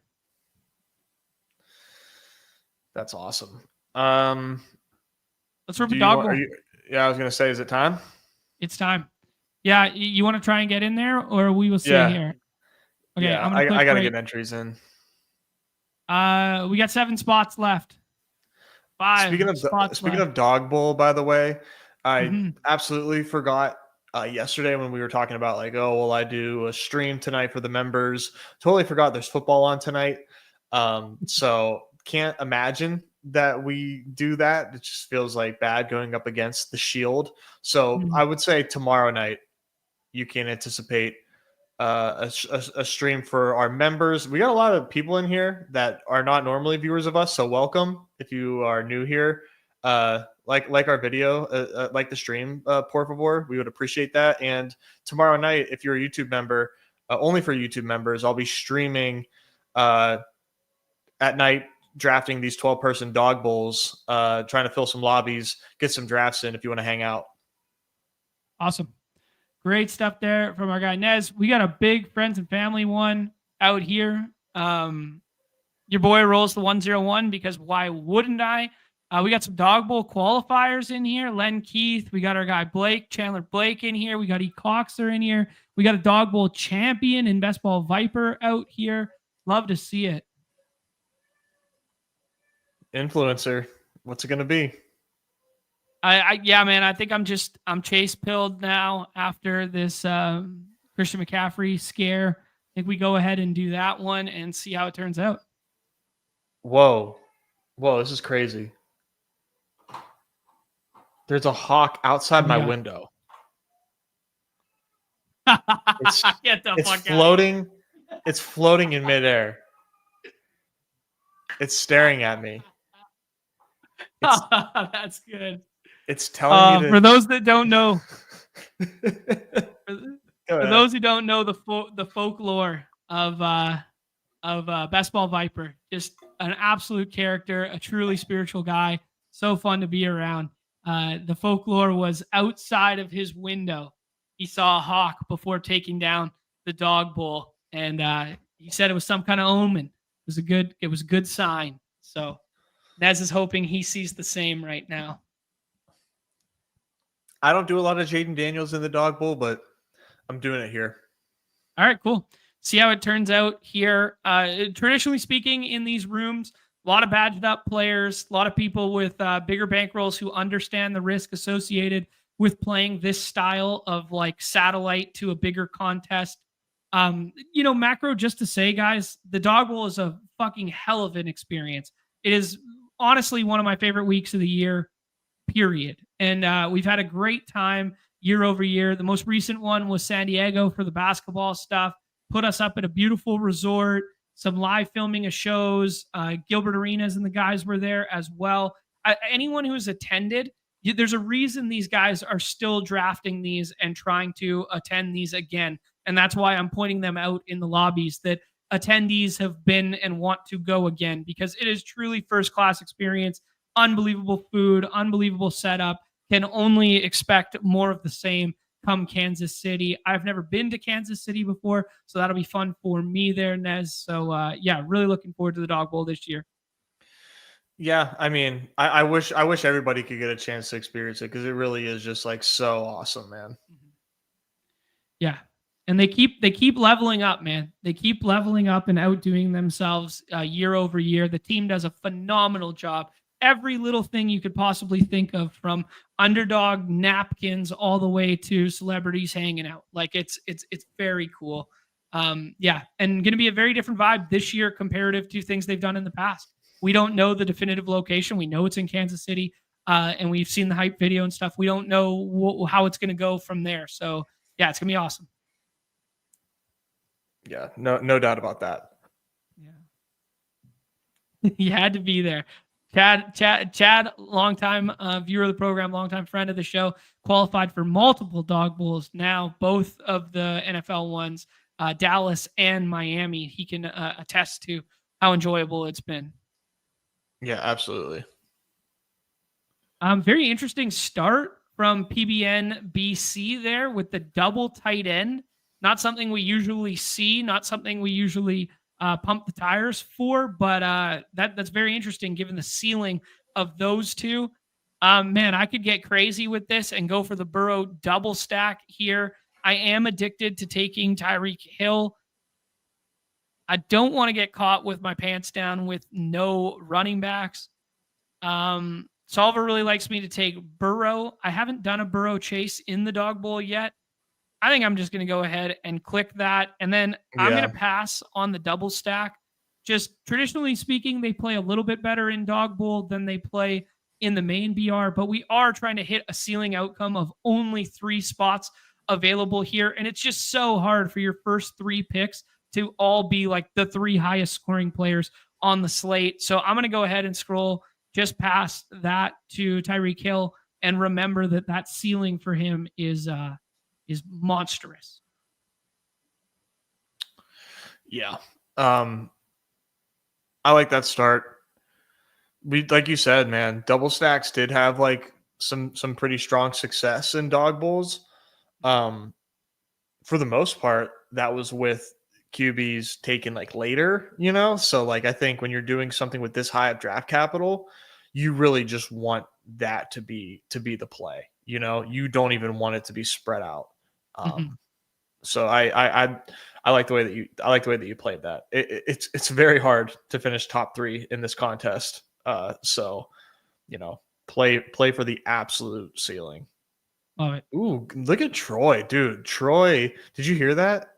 That's awesome.
Let's rip a Dawg Bowl.
I was going to say, is it time?
It's time. Yeah, you want to try and get in there, or we will stay here? Okay,
yeah, I got to get entries in.
We got 7 spots left. 5
Speaking of Dawg Bowl, by the way, I absolutely forgot yesterday when we were talking about like, oh, will I do a stream tonight for the members? Totally forgot there's football on tonight. So can't imagine that we do that. It just feels like bad going up against the Shield. So I would say tomorrow night you can anticipate a stream for our members. We got a lot of people in here that are not normally viewers of us, so welcome. If you are new here, like our video, like the stream, por favor. We would appreciate that. And tomorrow night, if you're a YouTube member, only for YouTube members, I'll be streaming at night, drafting these 12-person dog bowls, trying to fill some lobbies, get some drafts in if you want to hang out.
Awesome. Great stuff there from our guy Nez. We got a big friends and family one out here. Your boy rolls the 101 because why wouldn't I? We got some Dawg Bowl qualifiers in here. Len Keith. We got our guy Chandler Blake in here. We got E. Coxer in here. We got a Dawg Bowl champion in Best Ball Viper out here. Love to see it.
Influencer. What's it going to be?
Yeah, man, I think I'm chase pilled now after this Christian McCaffrey scare. I think we go ahead and do that one and see how it turns out.
Whoa, this is crazy. There's a hawk outside my window. It's floating. It's floating in midair. It's staring at me.
That's good.
It's telling me
for those that don't know, for those who don't know the folklore of Best Ball Viper, just an absolute character, a truly spiritual guy, so fun to be around. The folklore was outside of his window. He saw a hawk before taking down the Dawg Bowl, and he said it was some kind of omen. It was a good sign. So Nez is hoping he sees the same right now.
I don't do a lot of Jaden Daniels in the Dawg Bowl, but I'm doing it here.
All right, cool. See how it turns out here. Traditionally speaking, in these rooms, a lot of badged up players, a lot of people with bigger bankrolls who understand the risk associated with playing this style of like satellite to a bigger contest. Macro, just to say, guys, the Dawg Bowl is a fucking hell of an experience. It is honestly one of my favorite weeks of the year, period. And we've had a great time year over year. The most recent one was San Diego for the basketball stuff. Put us up at a beautiful resort, some live filming of shows. Gilbert Arenas and the guys were there as well. Anyone who's attended, there's a reason these guys are still drafting these and trying to attend these again. And that's why I'm pointing them out in the lobbies, that attendees have been and want to go again, because it is truly first-class experience, unbelievable food, unbelievable setup. Can only expect more of the same come Kansas City. I've never been to Kansas City before, so that'll be fun for me there, Nez. So, really looking forward to the Dawg Bowl this year.
Yeah, I mean, I wish everybody could get a chance to experience it, because it really is just like so awesome, man.
Yeah. And they keep leveling up, man. They keep leveling up and outdoing themselves year over year. The team does a phenomenal job. Every little thing you could possibly think of, from Underdog napkins all the way to celebrities hanging out. Like it's very cool. And going to be a very different vibe this year comparative to things they've done in the past. We don't know the definitive location. We know it's in Kansas City, and we've seen the hype video and stuff. We don't know how it's going to go from there. So yeah, it's going to be awesome.
Yeah, no doubt about that.
Yeah. You had to be there. Chad, longtime viewer of the program, longtime friend of the show, qualified for multiple Dawg Bowls now, both of the NFL ones, Dallas and Miami. He can attest to how enjoyable it's been.
Yeah, absolutely.
Very interesting start from PBN BC there with the double tight end. Not something we usually see, not something we usually pump the tires for, but that's very interesting given the ceiling of those two. Man, I could get crazy with this and go for the Burrow double stack here. I am addicted to taking Tyreek Hill. I don't want to get caught with my pants down with no running backs. Solver really likes me to take Burrow. I haven't done a Burrow chase in the Dawg Bowl yet. I think I'm just going to go ahead and click that. And then I'm going to pass on the double stack. Just traditionally speaking, they play a little bit better in Dawg Bowl than they play in the main BR, but we are trying to hit a ceiling outcome of only 3 spots available here. And it's just so hard for your first 3 picks to all be like the 3 highest scoring players on the slate. So I'm going to go ahead and scroll just pass that to Tyreek Hill and remember that ceiling for him is monstrous.
Yeah. I like that start. We, like you said, man, double stacks did have like some pretty strong success in dog bowls. For the most part, that was with QBs taken like later, So like I think when you're doing something with this high of draft capital, you really just want that to be the play. You don't even want it to be spread out. So I like the way that you played that. It's very hard to finish top 3 in this contest. So play for the absolute ceiling.
Love it.
Ooh, look at Troy, dude. Troy, did you hear that?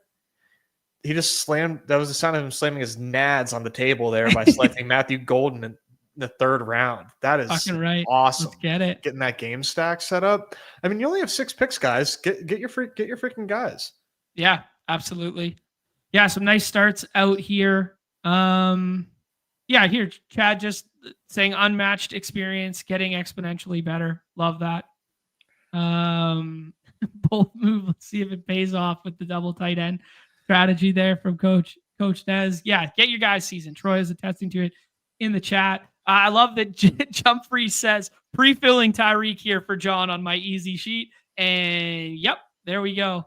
He just slammed. That was the sound of him slamming his nads on the table there by selecting Matthew Golden in the 3rd round. That is
fucking right.
Awesome.
Let's get it.
Getting that game stack set up. I mean, you only have 6 picks, guys. Get your freaking guys.
Yeah, absolutely. Yeah, some nice starts out here. Yeah, here Chad just saying unmatched experience, getting exponentially better. Love that. Bold move. Let's see if it pays off with the double tight end strategy there from Coach Nez. Yeah, get your guys season. Troy is attesting to it in the chat. I love that Jumfrey says pre-filling Tyreek here for John on my easy sheet. And yep, there we go.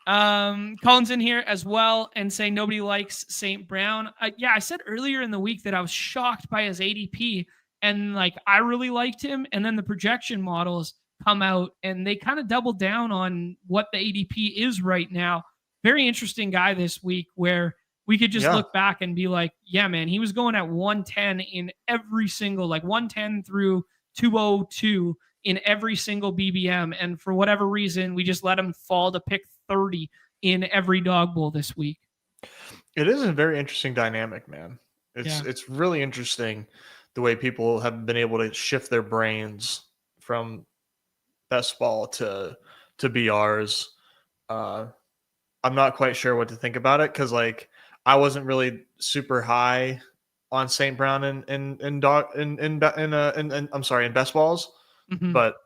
Colin's in here as well and saying nobody likes St. Brown. Yeah, I said earlier in the week that I was shocked by his ADP and like I really liked him. And then the projection models come out and they kind of double down on what the ADP is right now. Very interesting guy this week where we could just look back and be like, yeah, man, he was going at 110 in every single, like 110 through 202 in every single BBM. And for whatever reason, we just let him fall to pick 30 in every Dawg Bowl this week.
It is a very interesting dynamic, man. It's really interesting the way people have been able to shift their brains from best ball to BRs. I'm not quite sure what to think about it because like I wasn't really super high on St. Brown in I'm sorry, in best balls, but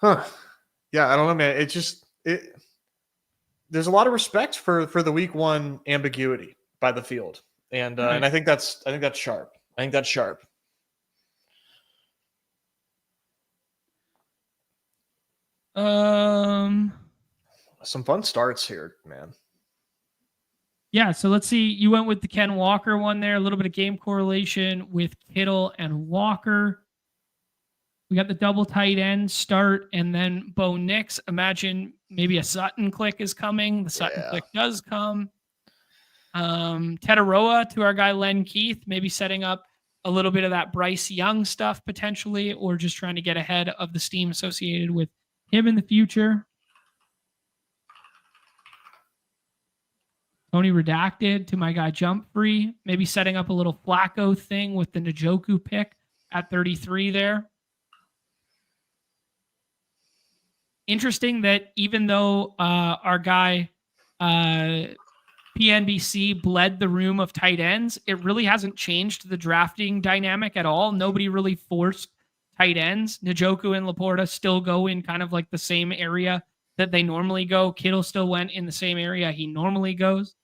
yeah, I don't know, man. There's a lot of respect for the week 1 ambiguity by the field, and
right.
and I think that's sharp. I think that's sharp. Some fun starts here, man.
Yeah, so let's see. You went with the Ken Walker one there. A little bit of game correlation with Kittle and Walker. We got the double tight end start and then Bo Nix. Imagine maybe a Sutton click is coming. The Sutton click does come. Tetaroa to our guy Len Keith, maybe setting up a little bit of that Bryce Young stuff potentially, or just trying to get ahead of the steam associated with him in the future. Tony Redacted to my guy Jump Free, maybe setting up a little Flacco thing with the Njoku pick at 33 there. Interesting that even though our guy PNBC bled the room of tight ends, it really hasn't changed the drafting dynamic at all. Nobody really forced tight ends. Njoku and Laporta still go in kind of like the same area that they normally go. Kittle still went in the same area he normally goes.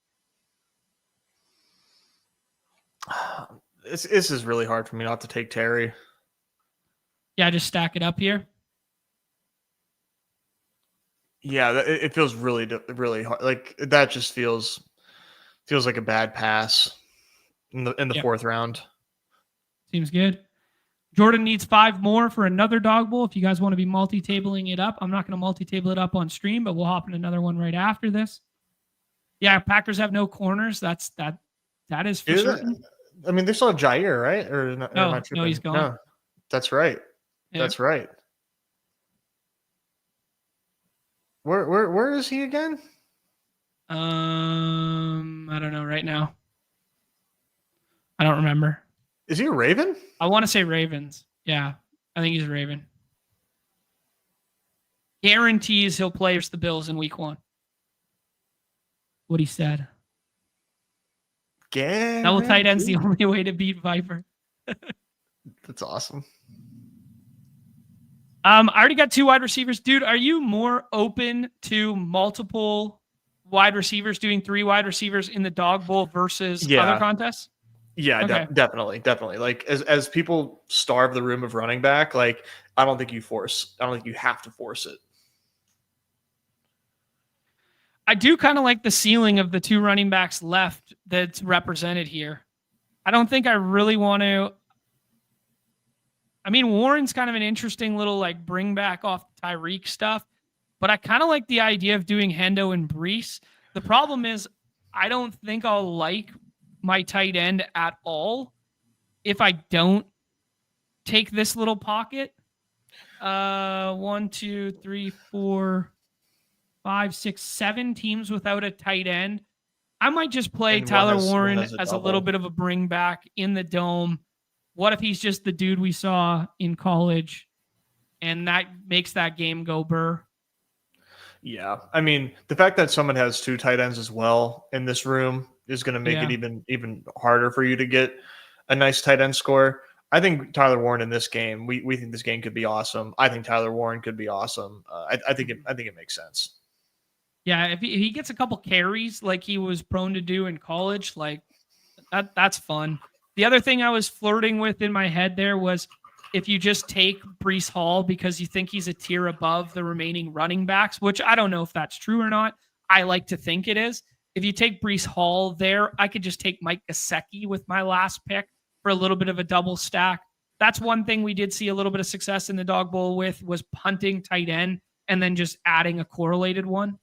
This is really hard for me not to take Terry.
Yeah, just stack it up here.
Yeah, it feels really hard. Like that just feels like a bad pass in the 4th round.
Seems good. Jordan needs 5 more for another Dawg Bowl. If you guys want to be multi-tabling it up, I'm not going to multi-table it up on stream, but we'll hop in another one right after this. Yeah, Packers have no corners. That is for certain.
I mean, they still have Jair, right? Or
no, he's gone. No,
that's right. Yeah. That's right. Where is he again?
I don't know right now. I don't remember.
Is he a Raven?
I want to say Ravens. Yeah, I think he's a Raven. Guarantees he'll play versus the Bills in week 1. What he said. Double tight end's the only way to beat Viper.
That's awesome.
I already got 2 wide receivers. Dude, are you more open to multiple wide receivers doing 3 wide receivers in the Dawg Bowl versus other contests?
Yeah,
Okay.
definitely. Like as people starve the room of running back, like I don't think you have to force it.
I do kind of like the ceiling of the 2 running backs left that's represented here. I don't think I really want to. I mean, Warren's kind of an interesting little like bring back off Tyreek stuff, but I kind of like the idea of doing Hendo and Brees. The problem is I don't think I'll like my tight end at all if I don't take this little pocket. 1, 2, 3, 4, 5, 6, 7 teams without a tight end. I might just play Tyler Warren as a little bit of a bring back in the dome. What if he's just the dude we saw in college and that makes that game go burr?
Yeah. I mean, the fact that someone has 2 tight ends as well in this room is going to make it even harder for you to get a nice tight end score. I think Tyler Warren in this game, we think this game could be awesome. I think Tyler Warren could be awesome. I think it makes sense.
Yeah, if he gets a couple carries like he was prone to do in college, like that's fun. The other thing I was flirting with in my head there was if you just take Brees Hall because you think he's a tier above the remaining running backs, which I don't know if that's true or not. I like to think it is. If you take Brees Hall there, I could just take Mike Gesicki with my last pick for a little bit of a double stack. That's one thing we did see a little bit of success in the Dawg Bowl with was punting tight end and then just adding a correlated one.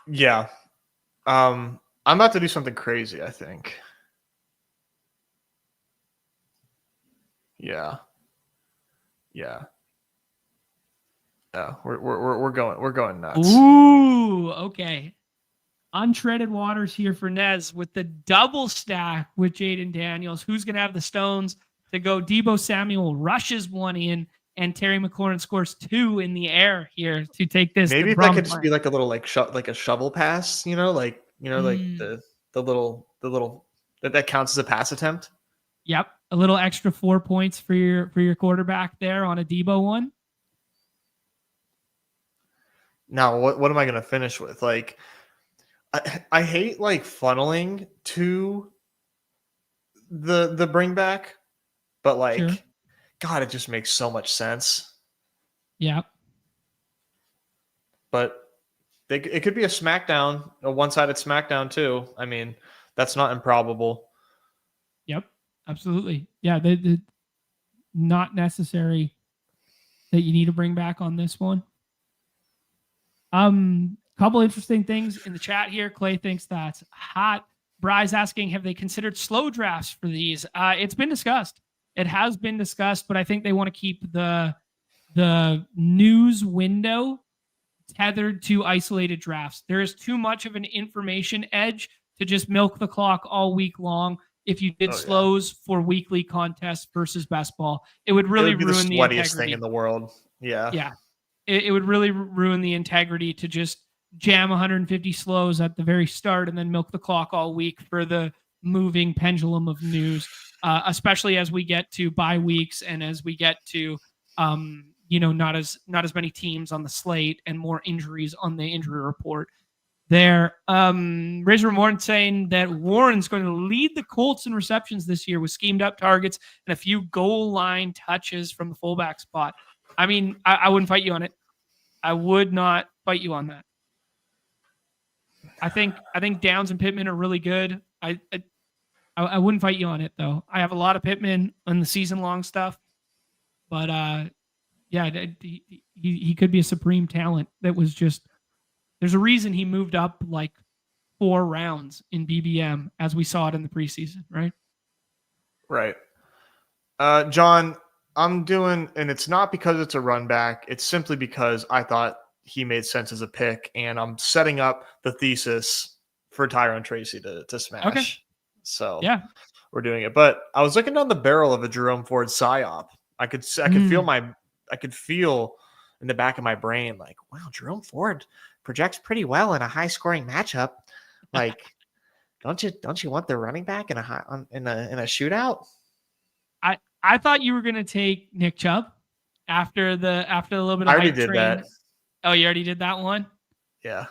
Yeah. I'm about to do something crazy, I think. Yeah. We're going nuts.
Ooh, okay. Untreaded waters here for Nez with the double stack with Jaden Daniels. Who's going to have the stones to go? Deebo Samuel rushes 1 in, and Terry McLaurin scores 2 in the air here to take this.
Maybe if that could just be like a little like a shovel pass, like the little that counts as a pass attempt.
Yep, a little extra 4 points for your quarterback there on a Deebo one.
Now, what am I going to finish with? Like, I hate like funneling to the bring back, but like, sure. God, it just makes so much sense.
Yeah.
But it could be a SmackDown, a one-sided SmackDown too. I mean, that's not improbable.
Yep, absolutely. Yeah, they're not necessary that you need to bring back on this one. Couple interesting things in the chat here. Clay thinks that's hot. Bry's asking, have they considered slow drafts for these? It's been discussed. It has been discussed, but I think they want to keep the news window tethered to isolated drafts. There is too much of an information edge to just milk the clock all week long. If you did slows for weekly contests versus best ball, it would really ruin the
sweatiest thing in the world. Yeah.
Yeah. It would really ruin the integrity to just jam 150 slows at the very start and then milk the clock all week for the moving pendulum of news, especially as we get to bye weeks and as we get to, not as many teams on the slate and more injuries on the injury report. There, Razor Warren saying that Warren's going to lead the Colts in receptions this year with schemed up targets and a few goal line touches from the fullback spot. I mean, I wouldn't fight you on it. I would not fight you on that. I think Downs and Pittman are really good. I wouldn't fight you on it though. I have a lot of Pittman on the season long stuff, but he could be a supreme talent. That was just there's a reason he moved up like 4 rounds in BBM as we saw it in the preseason, right?
Right. John, I'm doing, and it's not because it's a run back. It's simply because I thought he made sense as a pick, and I'm setting up the thesis for Tyrone Tracy to smash. Okay. So yeah, we're doing it. But I was looking down the barrel of a Jerome Ford psyop. I could feel in the back of my brain like, wow, Jerome Ford projects pretty well in a high scoring matchup. Like don't you want the running back in in a shootout?
I thought you were gonna take Nick Chubb after the little bit
I
of
already
hype
did
train.
that.
Oh, you already did that one?
Yeah.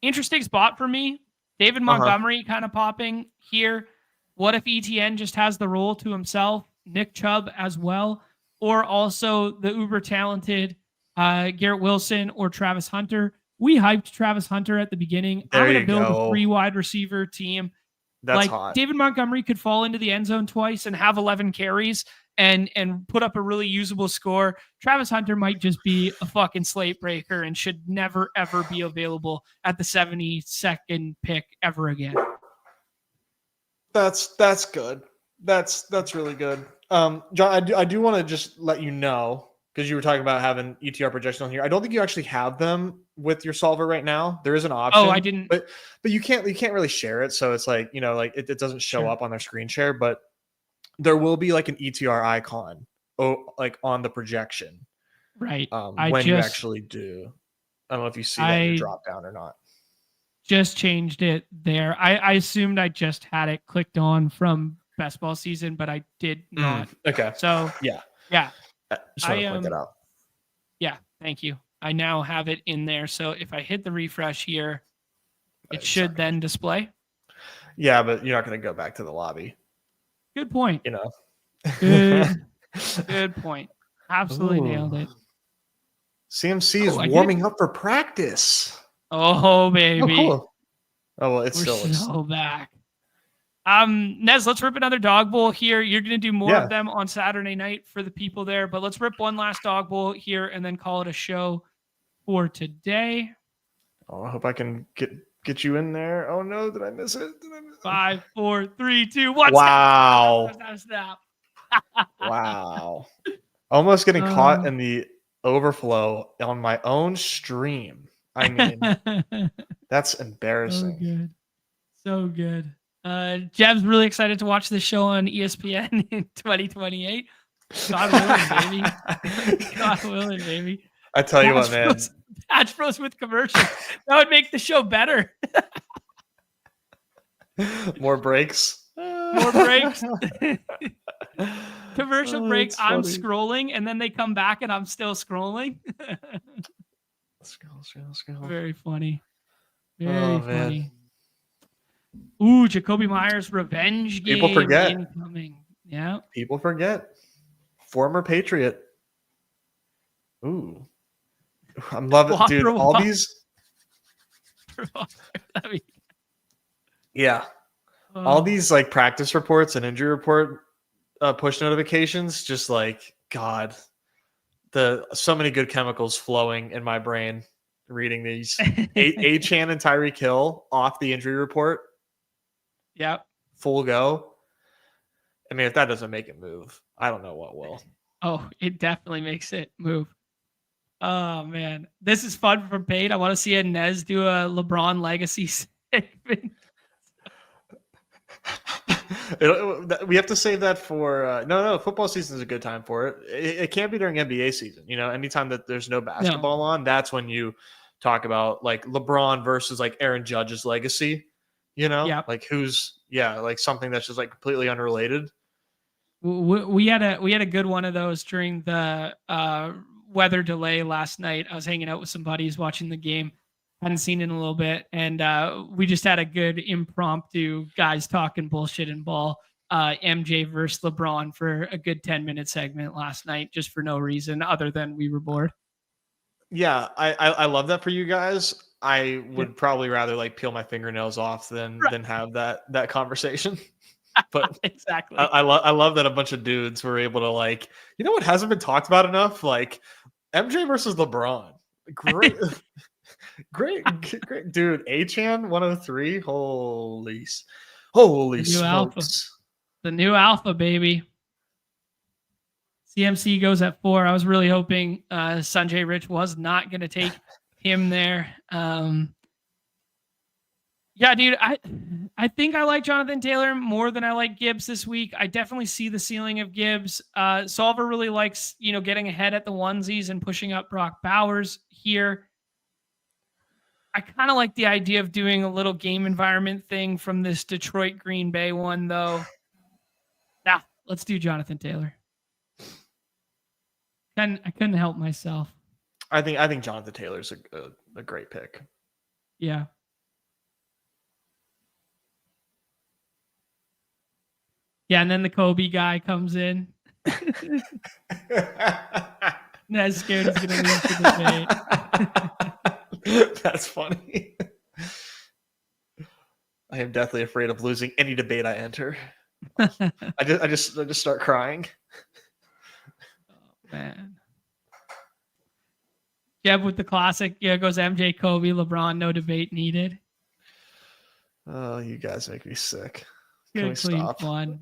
Interesting spot for me. David Montgomery kind of popping here. What if ETN just has the role to himself? Nick Chubb as well, or also the uber talented Garrett Wilson or Travis Hunter. We hyped Travis Hunter at the beginning.
There
I'm going
you
to build
go.
a 3 wide receiver team.
That's hot.
David Montgomery could fall into the end zone twice and have 11 carries and put up a really usable score. Travis Hunter might just be a fucking slate breaker and should never ever be available at the 72nd pick ever again.
That's good. That's really good. John, I do want to just let you know, because you were talking about having ETR projections on here. I don't think you actually have them with your solver right now. There is an option.
Oh, I didn't.
But you can't really share it. So it's like, it doesn't show up on their screen share, but there will be like an ETR icon like on the projection.
Right.
You actually do. I don't know if you see that in your drop down or not.
Just changed it there. I assumed I just had it clicked on from best ball season, but I did not.
Okay.
So
yeah.
Just
want to point that out.
Yeah, thank you. I now have it in there. So if I hit the refresh here, it should then display.
Yeah, but you're not going to go back to the lobby.
Good point. Good point. Absolutely nailed it.
CMC is warming up for practice.
Oh, baby.
Oh, cool. Oh, well, it's
We're so back. Nez, let's rip another Dawg Bowl here. You're going to do more of them on Saturday night for the people there, but let's rip one last Dawg Bowl here and then call it a show for today.
Oh, I hope I can get you in there. Oh, no. Did I miss it?
5, 4, 3, 2, 1.
Wow.
Snap.
Wow. Almost getting caught in the overflow on my own stream. I mean, that's embarrassing.
So good. Jeb's really excited to watch this show on ESPN in 2028. God willing, baby. God willing, baby.
I tell you what, man.
Patch Bros with commercials. That would make the show better.
More breaks.
More breaks. Commercial break. I'm scrolling, and then they come back, and I'm still scrolling.
Scroll.
Very funny. Very funny. Ooh, Jacoby Myers revenge game.
People forget.
Incoming. Yeah.
People forget. Former Patriot. Ooh. I'm loving it, dude. All these. Yeah. All these like practice reports and injury report push notifications, just like, God, so many good chemicals flowing in my brain reading these. Chan and Tyreek Hill off the injury report.
Yep.
Full go. I mean, if that doesn't make it move, I don't know what will.
Oh, it definitely makes it move. Oh, man. This is fun from Pate. I want to see a Nez do a LeBron legacy segment.
We have to save that for no. Football season is a good time for it. It can't be during NBA season. Anytime that there's no basketball on, that's when you talk about like LeBron versus like Aaron Judge's legacy. Like like something that's just like completely unrelated.
We had a good one of those during the weather delay last night. I was hanging out with some buddies watching the game. Hadn't seen it in a little bit, and we just had a good impromptu guys talking bullshit and ball. MJ versus LeBron for a good 10-minute segment last night, just for no reason other than we were bored.
Yeah, I love that for you guys. I would probably rather like peel my fingernails off than have that conversation. But
exactly,
I love that a bunch of dudes were able to like, what hasn't been talked about enough, like MJ versus LeBron. Great. Great, dude. Chan 103. Holy smokes.
The new alpha, baby. CMC goes at 4. I was really hoping Sanjay Rich was not going to take him there. Yeah, dude, I think I like Jonathan Taylor more than I like Gibbs this week. I definitely see the ceiling of Gibbs. Solver really likes, getting ahead at the onesies and pushing up Brock Bowers here. I kind of like the idea of doing a little game environment thing from this Detroit Green Bay one, though. Nah, let's do Jonathan Taylor. I couldn't help myself.
I think Jonathan Taylor's a great pick.
Yeah. Yeah, and then the Kobe guy comes in. Nez scared he's gonna lose the
debate. That's funny. I am deathly afraid of losing any debate I enter. I just start crying.
Oh man. Jeb with the classic. Yeah, goes MJ, Kobe, LeBron, no debate needed.
Oh, you guys make me sick.
Good, clean fun.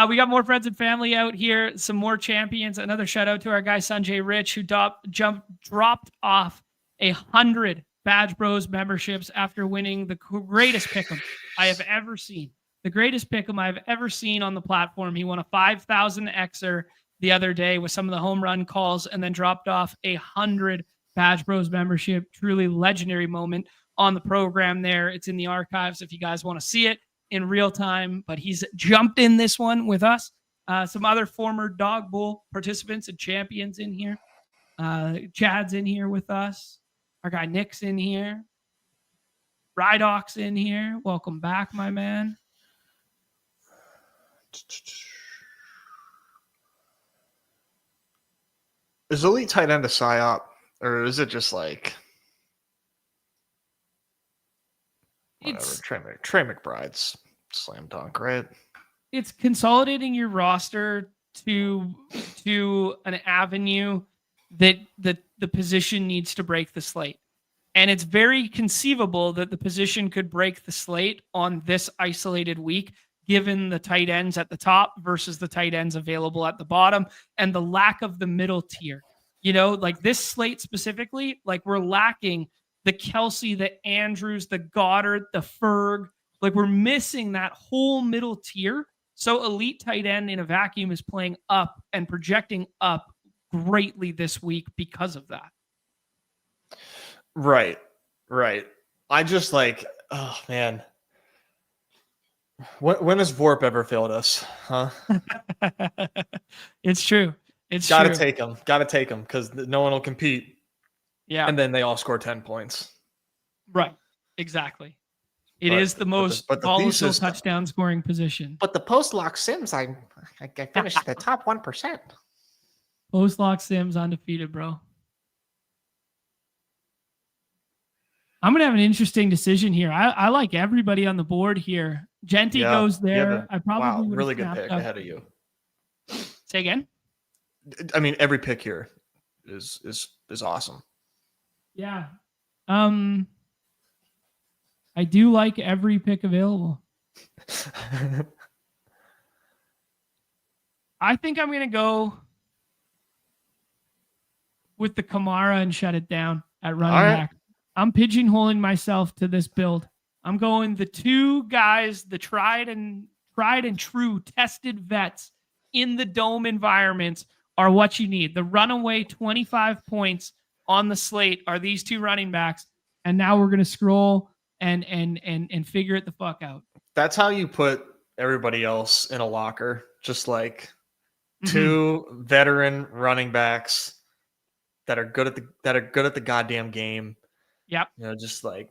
We got more friends and family out here. Some more champions. Another shout out to our guy Sanjay Rich, who dropped off 100 Badge Bros memberships after winning the greatest pick'em I have ever seen. The greatest pick'em I've ever seen on the platform. He won a 5,000 Xer the other day with some of the home run calls, and then dropped off 100 Badge Bros membership. Truly legendary moment on the program there. It's in the archives if you guys want to see it in real time, but he's jumped in this one with us. Some other former Dawg Bowl participants and champions in here. Chad's in here with us. Our guy Nick's in here. Rydoc's in here. Welcome back, my man.
Is elite tight end a psyop, or is it just like whatever? Trey McBride's slam dunk, right?
It's consolidating your roster to an avenue that the position needs to break the slate. And it's very conceivable that the position could break the slate on this isolated week, given the tight ends at the top versus the tight ends available at the bottom and the lack of the middle tier. You know, like this slate specifically, like we're lacking the Kelsey, the Andrews, the Goddard, the Ferg. Like we're missing that whole middle tier. So elite tight end in a vacuum is playing up and projecting up greatly this week because of that.
Right. I just like, oh man. When has Vorp ever failed us? Huh?
It's true.
Gotta take them because no one will compete.
Yeah.
And then they all score 10 points.
Right. Exactly. It is the most volatile touchdown scoring position.
But the post-lock Sims, I finished the top 1%.
Post-lock Sims undefeated, bro. I'm going to have an interesting decision here. I like everybody on the board here. Genty goes there. I probably would
really good pick ahead of you.
Say again?
I mean, every pick here is awesome.
Yeah. I do like every pick available. I think I'm going to go with the Kamara and shut it down at running back. I'm pigeonholing myself to this build. I'm going the two guys, the tried and true tested vets in the dome environments are what you need. The runaway 25 points on the slate are these two running backs. And now we're going to scroll and figure it the fuck out.
That's how you put everybody else in a locker. Just like two veteran running backs that are good at the goddamn game.
Yep.
You know, just like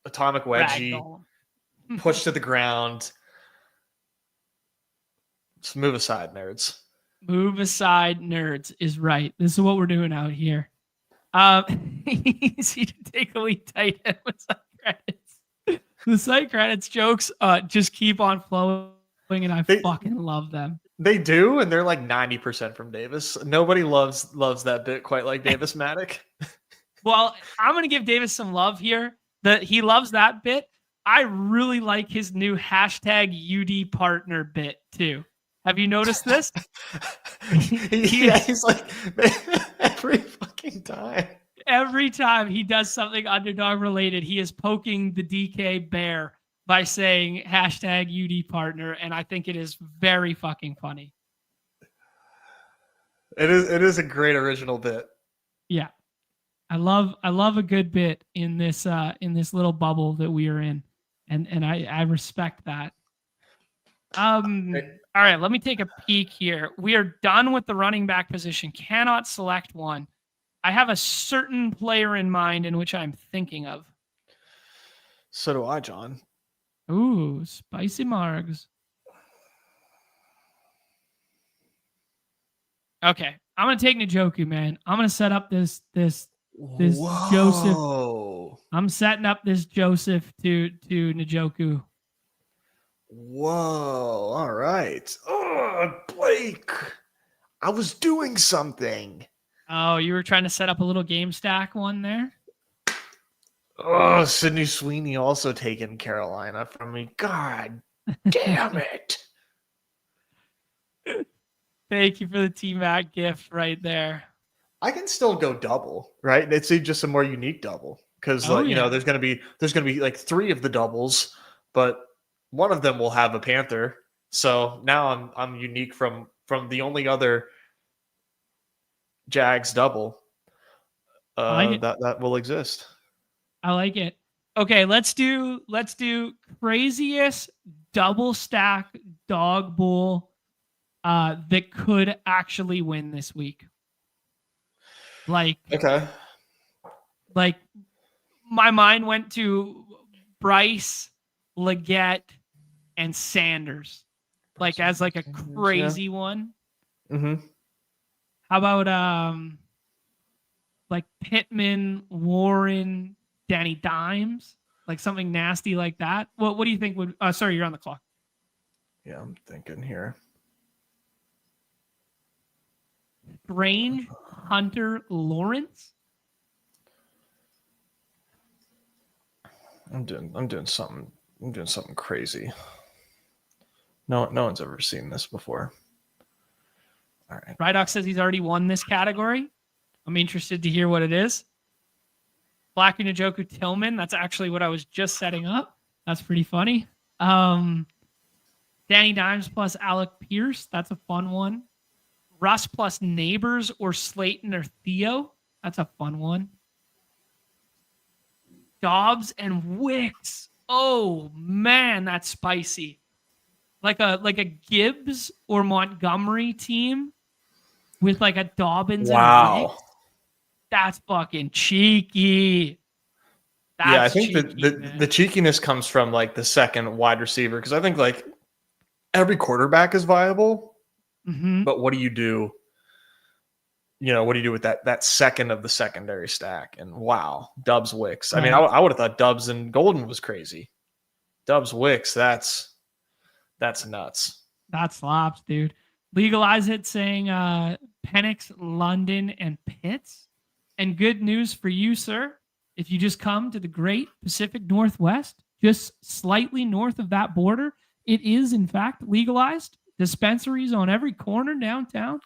atomic wedgie, push to the ground. Just move aside, nerds.
Move aside, nerds is right. This is what we're doing out here. Easy to take elite tight end with site credits. The site credits jokes just keep on flowing, and I fucking love them.
They do, and they're like 90% from Davis. Nobody loves that bit quite like Davis Maddock.
Well, I'm gonna give Davis some love here. He loves that bit. I really like his new hashtag UD partner bit too. Have you noticed this?
He's like every fucking time.
Every time he does something Underdog related, he is poking the DK bear by saying hashtag UD partner, and I think it is very fucking funny.
It is a great original bit.
Yeah. I love a good bit in this little bubble that we are in, and I respect that. All right, let me take a peek here. We are done with the running back position. Cannot select one. I have a certain player in mind in which I'm thinking of.
So do I, John.
Ooh, spicy margs. Okay, I'm gonna take Njoku, man. I'm gonna set up this Joseph. I'm setting up this Joseph to Njoku.
Whoa! All right. Oh, Blake, I was doing something.
Oh, you were trying to set up a little game stack one there.
Oh, Sydney Sweeney also taking Carolina from me. God damn it.
Thank you for the T-Mac gift right there.
I can still go double, right? It's just a more unique double because there's gonna be like 3 of the doubles, but one of them will have a Panther. So now I'm unique from the only other Jags double that will exist.
I like it. Okay, let's do craziest double stack Dawg Bowl that could actually win this week. Like my mind went to Bryce, Leggett, and Sanders, like as like a crazy one.
Mm-hmm.
How about like Pittman, Warren, Danny Dimes, like something nasty like that? What do you think would? Sorry, you're on the clock.
Yeah, I'm thinking here.
Strange, Hunter, Lawrence.
I'm doing something crazy. No one's ever seen this before. All right.
Rydock says he's already won this category. I'm interested to hear what it is. Black Njoku Tillman. That's actually what I was just setting up. That's pretty funny. Danny Dimes plus Alec Pierce. That's a fun one. Russ plus Neighbors or Slayton or Theo. That's a fun one. Dobbs and Wicks. Oh man, that's spicy. Like a Gibbs or Montgomery team with like a Dobbins and Wicks. That's fucking cheeky.
I think the cheekiness comes from like the second wide receiver, because I think like every quarterback is viable, but what do you do? What do you do with that second of the secondary stack? And wow, Dubs Wicks. Right. I mean, I would have thought Dubs and Golden was crazy. Dubs Wicks, that's nuts.
That slaps, dude. Legalize it, saying Penix, London, and Pitts. And good news for you, sir. If you just come to the great Pacific Northwest, just slightly north of that border, it is, in fact, legalized. Dispensaries on every corner downtown.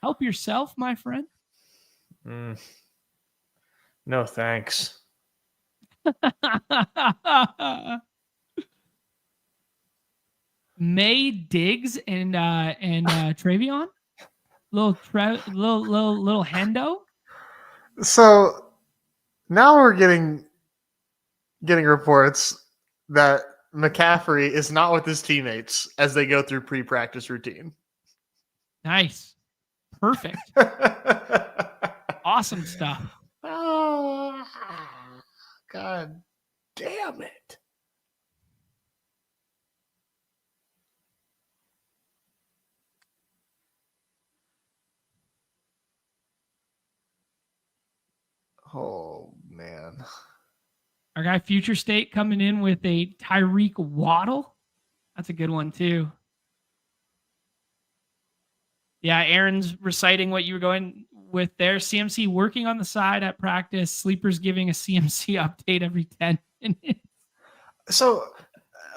Help yourself, my friend.
No, thanks.
May Diggs and Travion, little Hendo.
So now we're getting reports that McCaffrey is not with his teammates as they go through pre-practice routine.
Nice, perfect, awesome stuff.
Oh, God damn it! Oh, man.
Our guy Future State coming in with a Tyreek Waddle. That's a good one, too. Yeah, Aaron's reciting what you were going with there. CMC working on the side at practice. Sleepers giving a CMC update every 10 minutes.
So,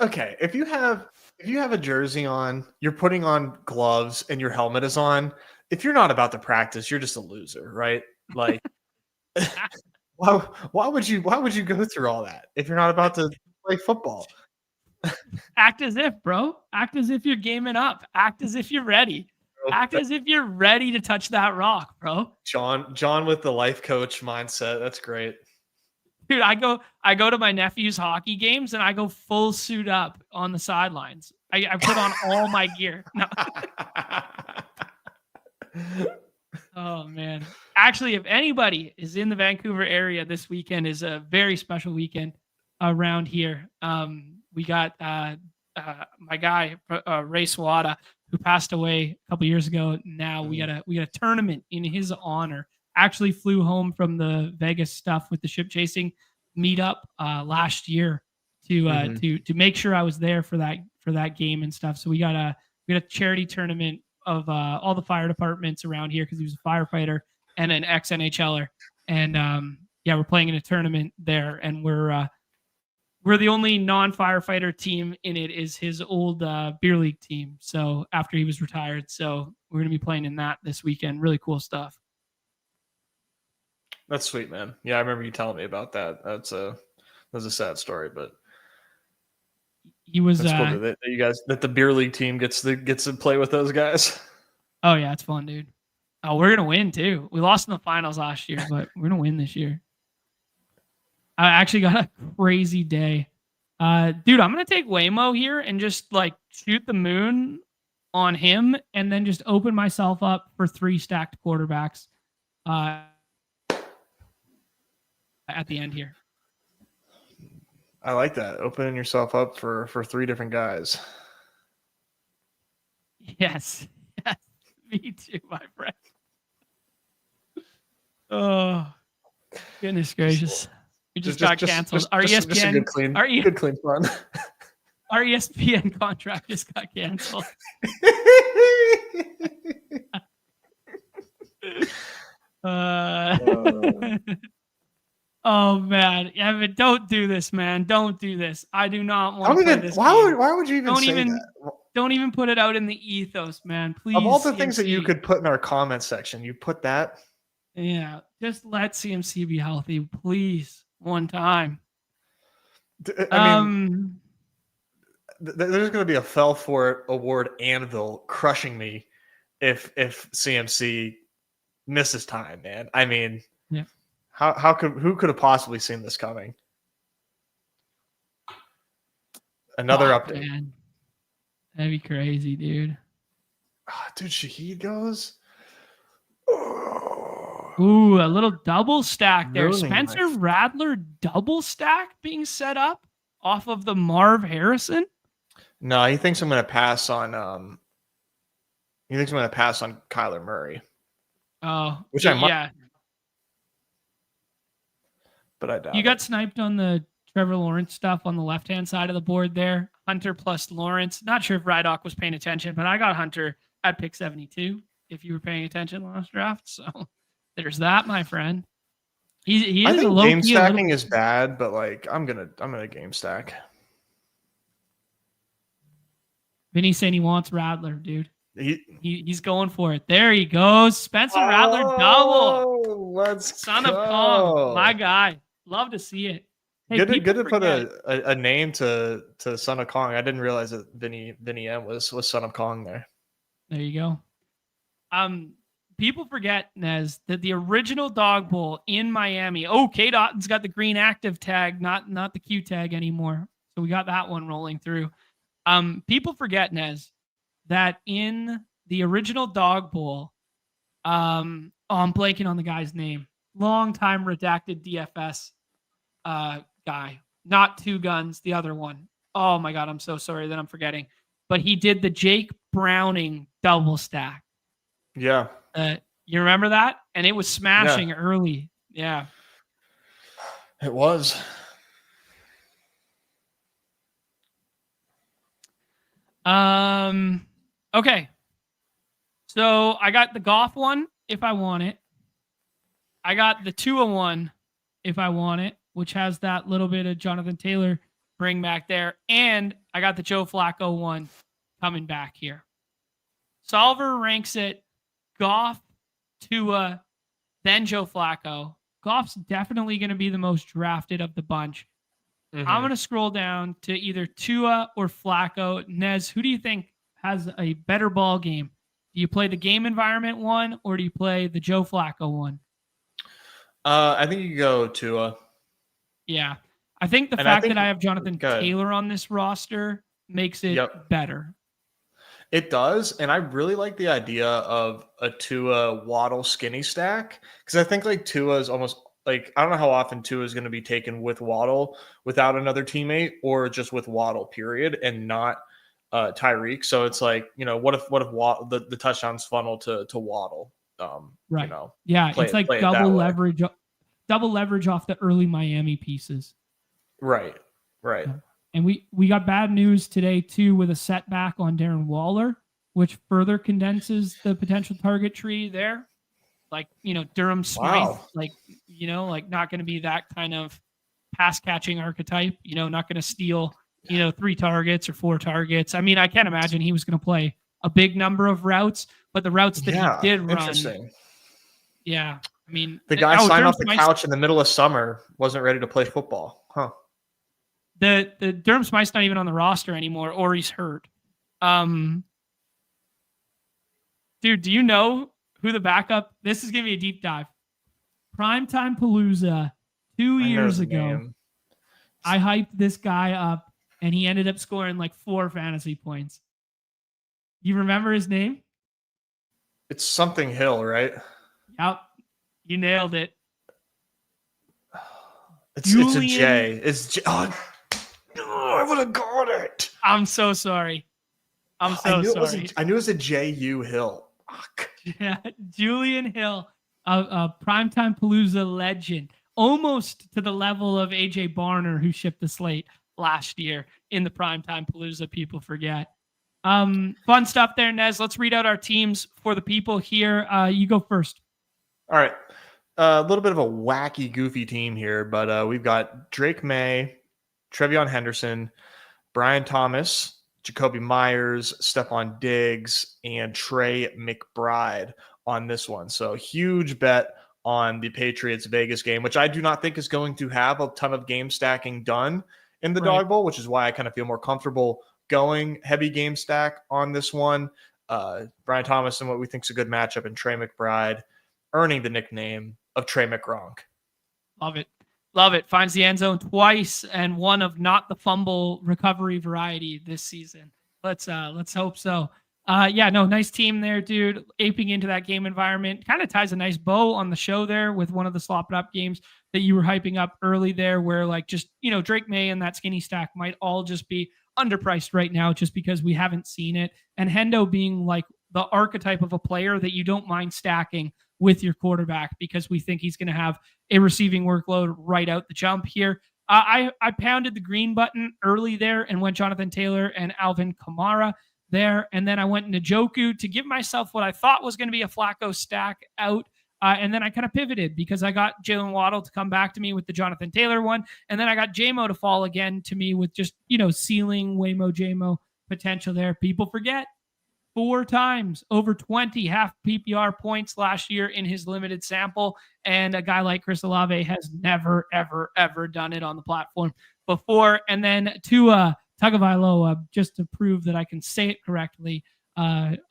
okay, if you have a jersey on, you're putting on gloves, and your helmet is on, if you're not about to practice, you're just a loser, right? Like... Why would you go through all that if you're not about to play football?
Act as if, bro. Act as if you're gaming up. Act as if you're ready. Act as if you're ready to touch that rock, bro.
Jon with the life coach mindset. That's great.
Dude, I go to my nephew's hockey games and I go full suit up on the sidelines. I put on all my gear. No. Oh man. Actually, if anybody is in the Vancouver area, this weekend is a very special weekend around here. We got my guy Ray Swada, who passed away a couple years ago. Now we got a tournament in his honor. Actually flew home from the Vegas stuff with the ship chasing meetup last year to make sure I was there for that game and stuff. So we got a charity tournament of all the fire departments around here because he was a firefighter and an ex-NHLer. And we're playing in a tournament there, and we're the only non-firefighter team in it is his old beer league team. So after he was retired, so we're gonna be playing in that this weekend. Really cool stuff.
That's sweet, man. Yeah, I remember you telling me about that. That's a sad story, but
he was
that's cool that you guys, that the beer league team gets to play with those guys.
Oh yeah, it's fun, dude. Oh, we're gonna win too. We lost in the finals last year, but we're gonna win this year. I actually got a crazy day. Dude, I'm gonna take Waymo here and just like shoot the moon on him and then just open myself up for 3 stacked quarterbacks at the end here.
I like that. Opening yourself up for 3 different guys.
Yes. Yes. Me too, my friend. Oh, goodness gracious. We just got canceled. Our ESPN,
just a good clean fun.
Our ESPN contract just got canceled. Oh man, Evan, don't do this, man. Don't do this. I do not want to play this.
Why would you even say that?
Don't even put it out in the ethos, man. Please.
Of all the things that you could put in our comment section, you put that.
Yeah, just let CMC be healthy, please. One time.
I mean, there's going to be a fell for it award anvil crushing me if CMC misses time, man. I mean,
yeah.
Who could have possibly seen this coming? Another update.
Man. That'd be crazy, dude.
Dude, Shaheed goes.
Ooh, a little double stack there. Spencer Rattler double stack being set up off of the Marv Harrison.
No, he thinks I'm going to pass on. He thinks I'm going to pass on Kyler Murray.
Oh,
which I might.
Yeah.
But I doubt
you got sniped on the Trevor Lawrence stuff on the left-hand side of the board there. Hunter plus Lawrence. Not sure if Rydock was paying attention, but I got Hunter at pick 72 if you were paying attention last draft. So there's that, my friend. He
I think game stacking is bad, but like I'm gonna game stack.
Vinny's saying he wants Rattler, dude. He's going for it. There he goes. Spencer Rattler double.
Let's
Son
go.
of Kong. My guy. Love to see it. Hey,
good to put a name to Son of Kong. I didn't realize that Vinny M was Son of Kong there.
There you go. People forget, Nez, that the original Dawg Bowl in Miami. Oh, Kate Otten's got the green active tag, not the Q tag anymore. So we got that one rolling through. People forget, Nez, that in the original Dawg Bowl, I'm blanking on the guy's name. Long-time redacted DFS guy. Not Two Guns, the other one. Oh my God, I'm so sorry that I'm forgetting. But he did the Jake Browning double stack.
Yeah.
You remember that? And it was smashing early. Yeah.
It was.
Okay. So I got the Goff one if I want it. I got the Tua one if I want it, which has that little bit of Jonathan Taylor bring back there. And I got the Joe Flacco one coming back here. Solver ranks it Goff, Tua, then Joe Flacco. Goff's definitely going to be the most drafted of the bunch. Mm-hmm. I'm going to scroll down to either Tua or Flacco. Nez, who do you think has a better ball game? Do you play the game environment one or do you play the Joe Flacco one?
I think you go Tua.
Yeah. I think the
And I
fact that
think
I have Jonathan
good.
Taylor on this roster makes it better.
It does, and I really like the idea of a Tua Waddle skinny stack because I think like Tua is almost like I don't know how often Tua is going to be taken with Waddle without another teammate or just with Waddle period and not Tyreek. So it's like what if the touchdowns funnel to Waddle?
Right. Yeah, it's like double leverage off the early Miami pieces.
Right.
Yeah. And we got bad news today too with a setback on Darren Waller, which further condenses the potential target tree there. Like, Durham Smythe, like not going to be that kind of pass catching archetype, not going to steal, 3 targets or 4 targets. I mean, I can't imagine he was going to play a big number of routes, but the routes that he did run.
Interesting.
Yeah. I mean,
the guy signed off the couch in the middle of summer, wasn't ready to play football. Huh.
The Durham Smythe's not even on the roster anymore, or he's hurt. Dude, do you know who the backup? This is gonna be a deep dive. Primetime Palooza 2 years ago. I hyped this guy up, and he ended up scoring like 4 fantasy points. You remember his name?
It's something Hill, right?
Yep, you nailed it.
It's a J. It's J. Oh, I would have got it.
I'm so sorry. I'm so sorry.
I knew it was a J.U. Hill. Fuck.
Yeah, Julian Hill, a Primetime Palooza legend, almost to the level of AJ Barner, who shipped the slate last year in the Primetime Palooza. People forget. Fun stuff there, Nez. Let's read out our teams for the people here. You go first.
All right. A little bit of a wacky, goofy team here, but we've got Drake May, Trevion Henderson, Brian Thomas, Jacoby Myers, Stephon Diggs, and Trey McBride on this one. So huge bet on the Patriots Vegas game, which I do not think is going to have a ton of game stacking done in the Dawg Bowl, which is why I kind of feel more comfortable going heavy game stack on this one. Brian Thomas and what we think is a good matchup, and Trey McBride earning the nickname of Trey McGronk.
Love it. Love it. Finds the end zone twice and one of not the fumble recovery variety this season. Let's hope so. Nice team there, dude. Aping into that game environment. Kind of ties a nice bow on the show there with one of the slop it up games that you were hyping up early there, where like just, Drake May and that skinny stack might all just be underpriced right now just because we haven't seen it. And Hendo being like the archetype of a player that you don't mind stacking with your quarterback because we think he's going to have a receiving workload right out the jump here. I pounded the green button early there and went Jonathan Taylor and Alvin Kamara there. And then I went Njoku to give myself what I thought was going to be a Flacco stack out. And then I kind of pivoted because I got Jalen Waddle to come back to me with the Jonathan Taylor one. And then I got JMO to fall again to me with just, ceiling Waymo JMO potential there. People forget 4 times over 20 half PPR points last year in his limited sample. And a guy like Chris Olave has never, ever, ever done it on the platform before. And then Tua Tagovailoa, just to prove that I can say it correctly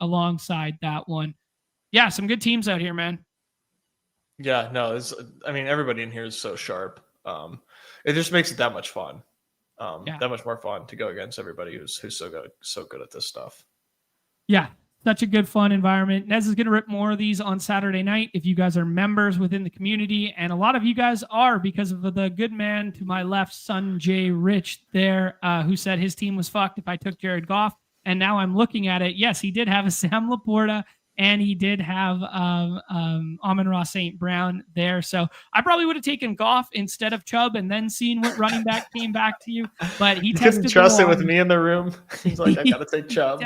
alongside that one. Yeah, some good teams out here, man.
Yeah, no, everybody in here is so sharp. It just makes it that much fun. That much more fun to go against everybody who's so good at this stuff.
Yeah, such a good, fun environment. Nez is going to rip more of these on Saturday night if you guys are members within the community. And a lot of you guys are because of the good man to my left, Son J. Rich there, who said his team was fucked if I took Jared Goff. And now I'm looking at it. Yes, he did have a Sam Laporta and he did have Amon-Ra St. Brown there. So I probably would have taken Goff instead of Chubb and then seen what running back came back to you. But he tested
couldn't trust it with me in the room. He's like, I got to take Chubb.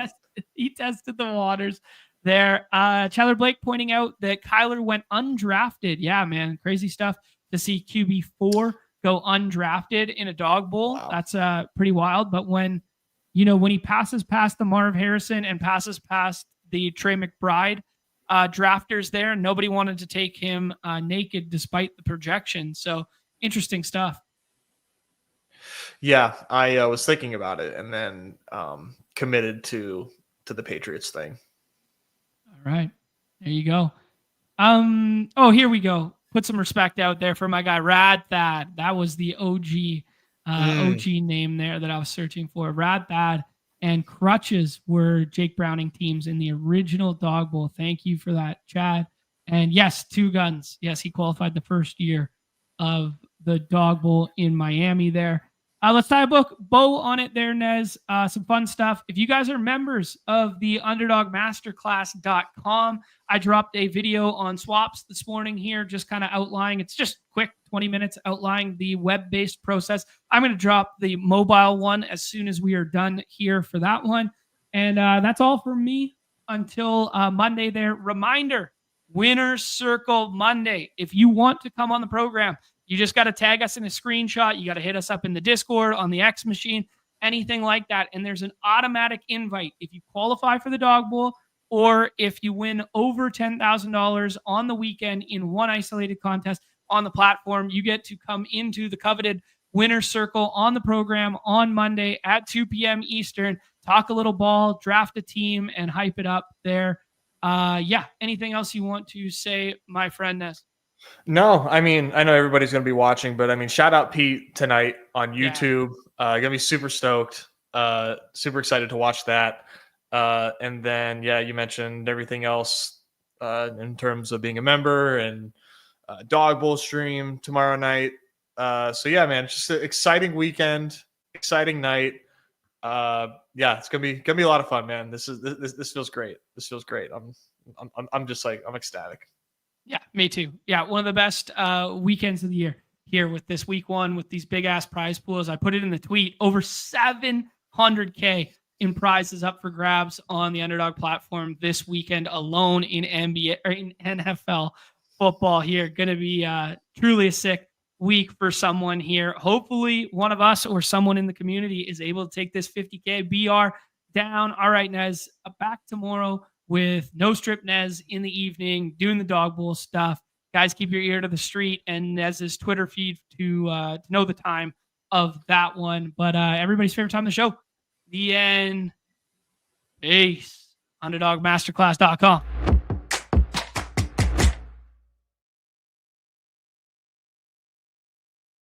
He tested the waters there. Tyler Blake pointing out that Kyler went undrafted. Yeah, man, crazy stuff to see QB4 go undrafted in a Dawg Bowl. Wow. That's pretty wild. But when he passes past the Marv Harrison and passes past the Trey McBride drafters there, nobody wanted to take him naked despite the projection. So interesting stuff.
Yeah, I was thinking about it and then committed to the Patriots thing.
All All right. There you go. Here we go. Put some respect out there for my guy Rad Thad. That was the OG name there that I was searching for. Rad Thad and Crutches were Jake Browning teams in the original Dawg Bowl. Thank you for that, Chad. And yes, Two Guns. Yes, he qualified the first year of the Dawg Bowl in Miami there. Let's tie a bow on it there, Nez. Some fun stuff. If you guys are members of the UnderdogMasterclass.com, I dropped a video on swaps this morning here, just kind of outlining. It's just quick, 20 minutes outlining the web-based process. I'm going to drop the mobile one as soon as we are done here for that one. And that's all for me until Monday there. Reminder, Winner's Circle Monday. If you want to come on the program, you just got to tag us in a screenshot. You got to hit us up in the Discord, on the X machine, anything like that. And there's an automatic invite. If you qualify for the Dawg Bowl or if you win over $10,000 on the weekend in one isolated contest on the platform, you get to come into the coveted Winner's Circle on the program on Monday at 2 p.m. Eastern, talk a little ball, draft a team, and hype it up there. Anything else you want to say, my friend Nez?
No, I mean, I know everybody's going to be watching, but I mean, shout out Pete tonight on YouTube. Going to be super stoked, super excited to watch that. And then, you mentioned everything else in terms of being a member and Dawg Bowl stream tomorrow night. Man, it's just an exciting weekend, exciting night. It's gonna be a lot of fun, man. This feels great. This feels great. I'm just like, I'm ecstatic.
Yeah, me too. Yeah, one of the best weekends of the year here with this week one with these big ass prize pools. I put it in the tweet. Over 700K in prizes up for grabs on the Underdog platform this weekend alone in NBA or in NFL football here. Going to be truly a sick week for someone here. Hopefully one of us or someone in the community is able to take this 50K BR down. All right, Nez, back tomorrow with No Strip Nez in the evening, doing the Dawg Bowl stuff. Guys, keep your ear to the street and Nez's Twitter feed to know the time of that one. But everybody's favorite time of the show, the end. Peace. UnderdogMasterclass.com.